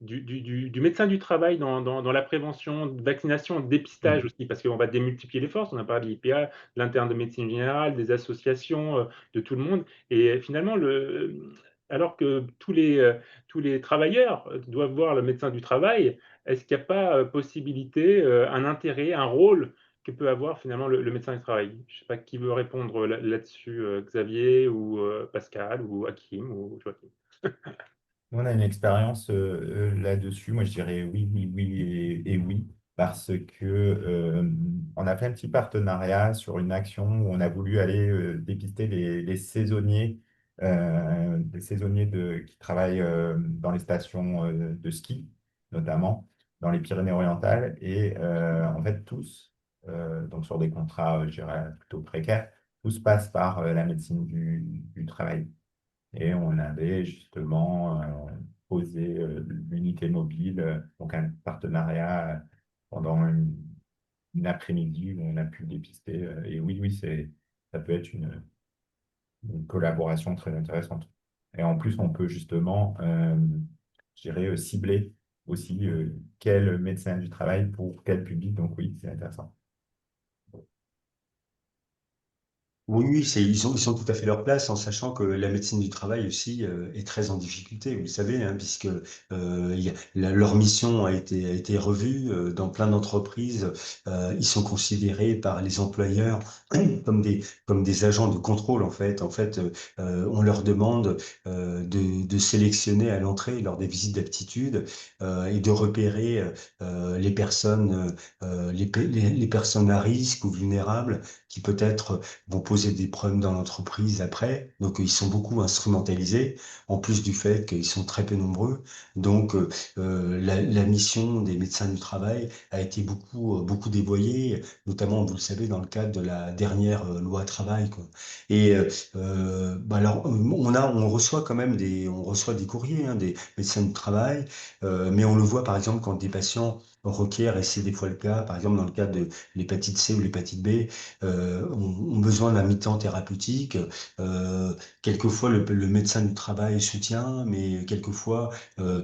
du médecin du travail dans la prévention, vaccination, dépistage aussi, parce qu'on va démultiplier les forces. On a parlé de l'IPA, de l'interne de médecine générale, des associations, de tout le monde. Et finalement, alors que tous les travailleurs doivent voir le médecin du travail, est-ce qu'il n'y a pas possibilité, un intérêt, un rôle que peut avoir finalement le médecin du travail? Je ne sais pas qui veut répondre là-dessus, Xavier ou Pascal ou Hakim ou Joachim. Nous, on a une expérience là-dessus. Moi, je dirais oui, oui, oui et oui, parce que on a fait un petit partenariat sur une action où on a voulu aller dépister les saisonniers qui travaillent dans les stations de ski, notamment dans les Pyrénées-Orientales. Et en fait, tous, donc sur des contrats, je dirais, plutôt précaires, tous passent par la médecine du travail. Et on avait justement posé l'unité mobile, donc un partenariat pendant une après-midi où on a pu dépister. Et oui, oui, ça peut être une collaboration très intéressante. Et en plus, on peut justement, je dirais, cibler aussi quel médecin du travail pour quel public. Donc oui, c'est intéressant. Oui, oui, ils sont tout à fait leur place en sachant que la médecine du travail aussi est très en difficulté, vous le savez, hein, puisque leur mission a été revue dans plein d'entreprises. Ils sont considérés par les employeurs comme des agents de contrôle en fait. En fait, on leur demande de sélectionner à l'entrée lors des visites d'aptitude et de repérer les personnes, les personnes à risque ou vulnérables qui peut-être vont poser des problèmes dans l'entreprise après. Donc, ils sont beaucoup instrumentalisés, en plus du fait qu'ils sont très peu nombreux. Donc, la mission des médecins du travail a été beaucoup dévoyée, notamment, vous le savez, dans le cadre de la dernière loi travail, quoi. Et alors, on reçoit quand même on reçoit des courriers, hein, des médecins du travail, mais on le voit, par exemple, quand des patients requièrent, et c'est des fois le cas, par exemple dans le cas de l'hépatite C ou l'hépatite B, ont besoin d'un mi-temps thérapeutique. Euh, Quelquefois, le médecin du travail soutient, mais quelquefois,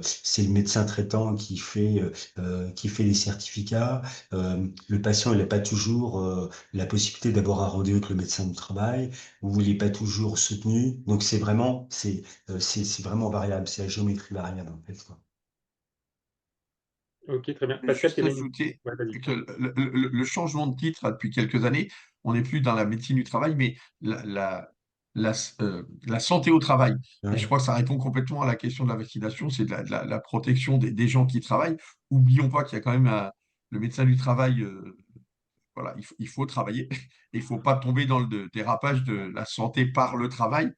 c'est le médecin traitant qui fait les certificats. Le patient, il n'a pas toujours la possibilité d'avoir un rendez-vous avec le médecin du travail, ou il n'est pas toujours soutenu. Donc, c'est vraiment variable. C'est la géométrie variable, en fait, quoi. Ok, très bien. Je vais Pascal, tu juste avais une... ajouter Ouais, vas-y. que le changement de titre là, depuis quelques années, on n'est plus dans la médecine du travail, mais la santé au travail. Et je Ouais. crois que ça répond complètement à la question de la vaccination, c'est la protection des gens qui travaillent. Oublions pas qu'il y a quand même le médecin du travail, voilà, il faut travailler. Il ne faut pas tomber dans le dérapage de la santé par le travail.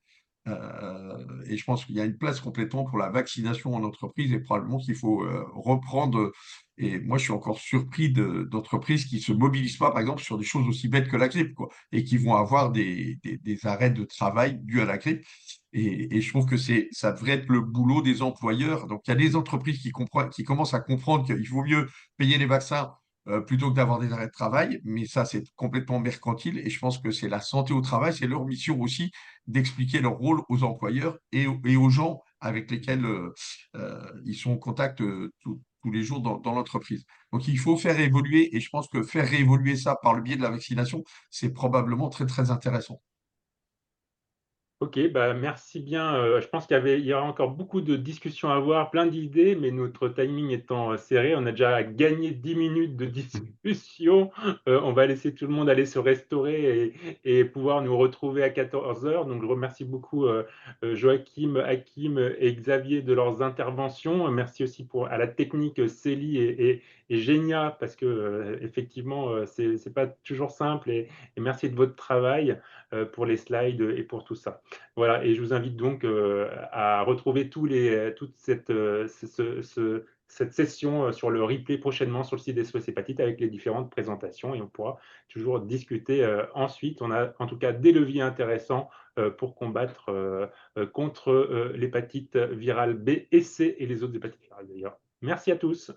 Et je pense qu'il y a une place complètement pour la vaccination en entreprise et probablement qu'il faut reprendre. Et moi, je suis encore surpris d'entreprises qui ne se mobilisent pas, par exemple, sur des choses aussi bêtes que la grippe, quoi, et qui vont avoir des arrêts de travail dus à la grippe. Et je trouve que ça devrait être le boulot des employeurs. Donc, il y a des entreprises qui commencent à comprendre qu'il vaut mieux payer les vaccins plutôt que d'avoir des arrêts de travail, mais ça, c'est complètement mercantile. Et je pense que c'est la santé au travail, c'est leur mission aussi d'expliquer leur rôle aux employeurs et aux gens avec lesquels ils sont en contact tous les jours dans l'entreprise. Donc il faut faire évoluer, et je pense que faire réévoluer ça par le biais de la vaccination, c'est probablement très, très intéressant. Ok, bah merci bien. Je pense il y aura encore beaucoup de discussions à avoir, plein d'idées, mais notre timing étant serré, on a déjà gagné 10 minutes de discussion. On va laisser tout le monde aller se restaurer et pouvoir nous retrouver à 14 heures. Donc, je remercie beaucoup Joachim, Hakim et Xavier de leurs interventions. Merci aussi à la technique Célie et Génia, parce que effectivement, c'est pas toujours simple. Et merci de votre travail pour les slides et pour tout ça. Voilà, et je vous invite donc à retrouver toute cette session sur le replay prochainement sur le site d'SOS Hépatite avec les différentes présentations, et on pourra toujours discuter ensuite. On a en tout cas des leviers intéressants pour combattre contre l'hépatite virale B et C et les autres hépatites virales d'ailleurs. Merci à tous.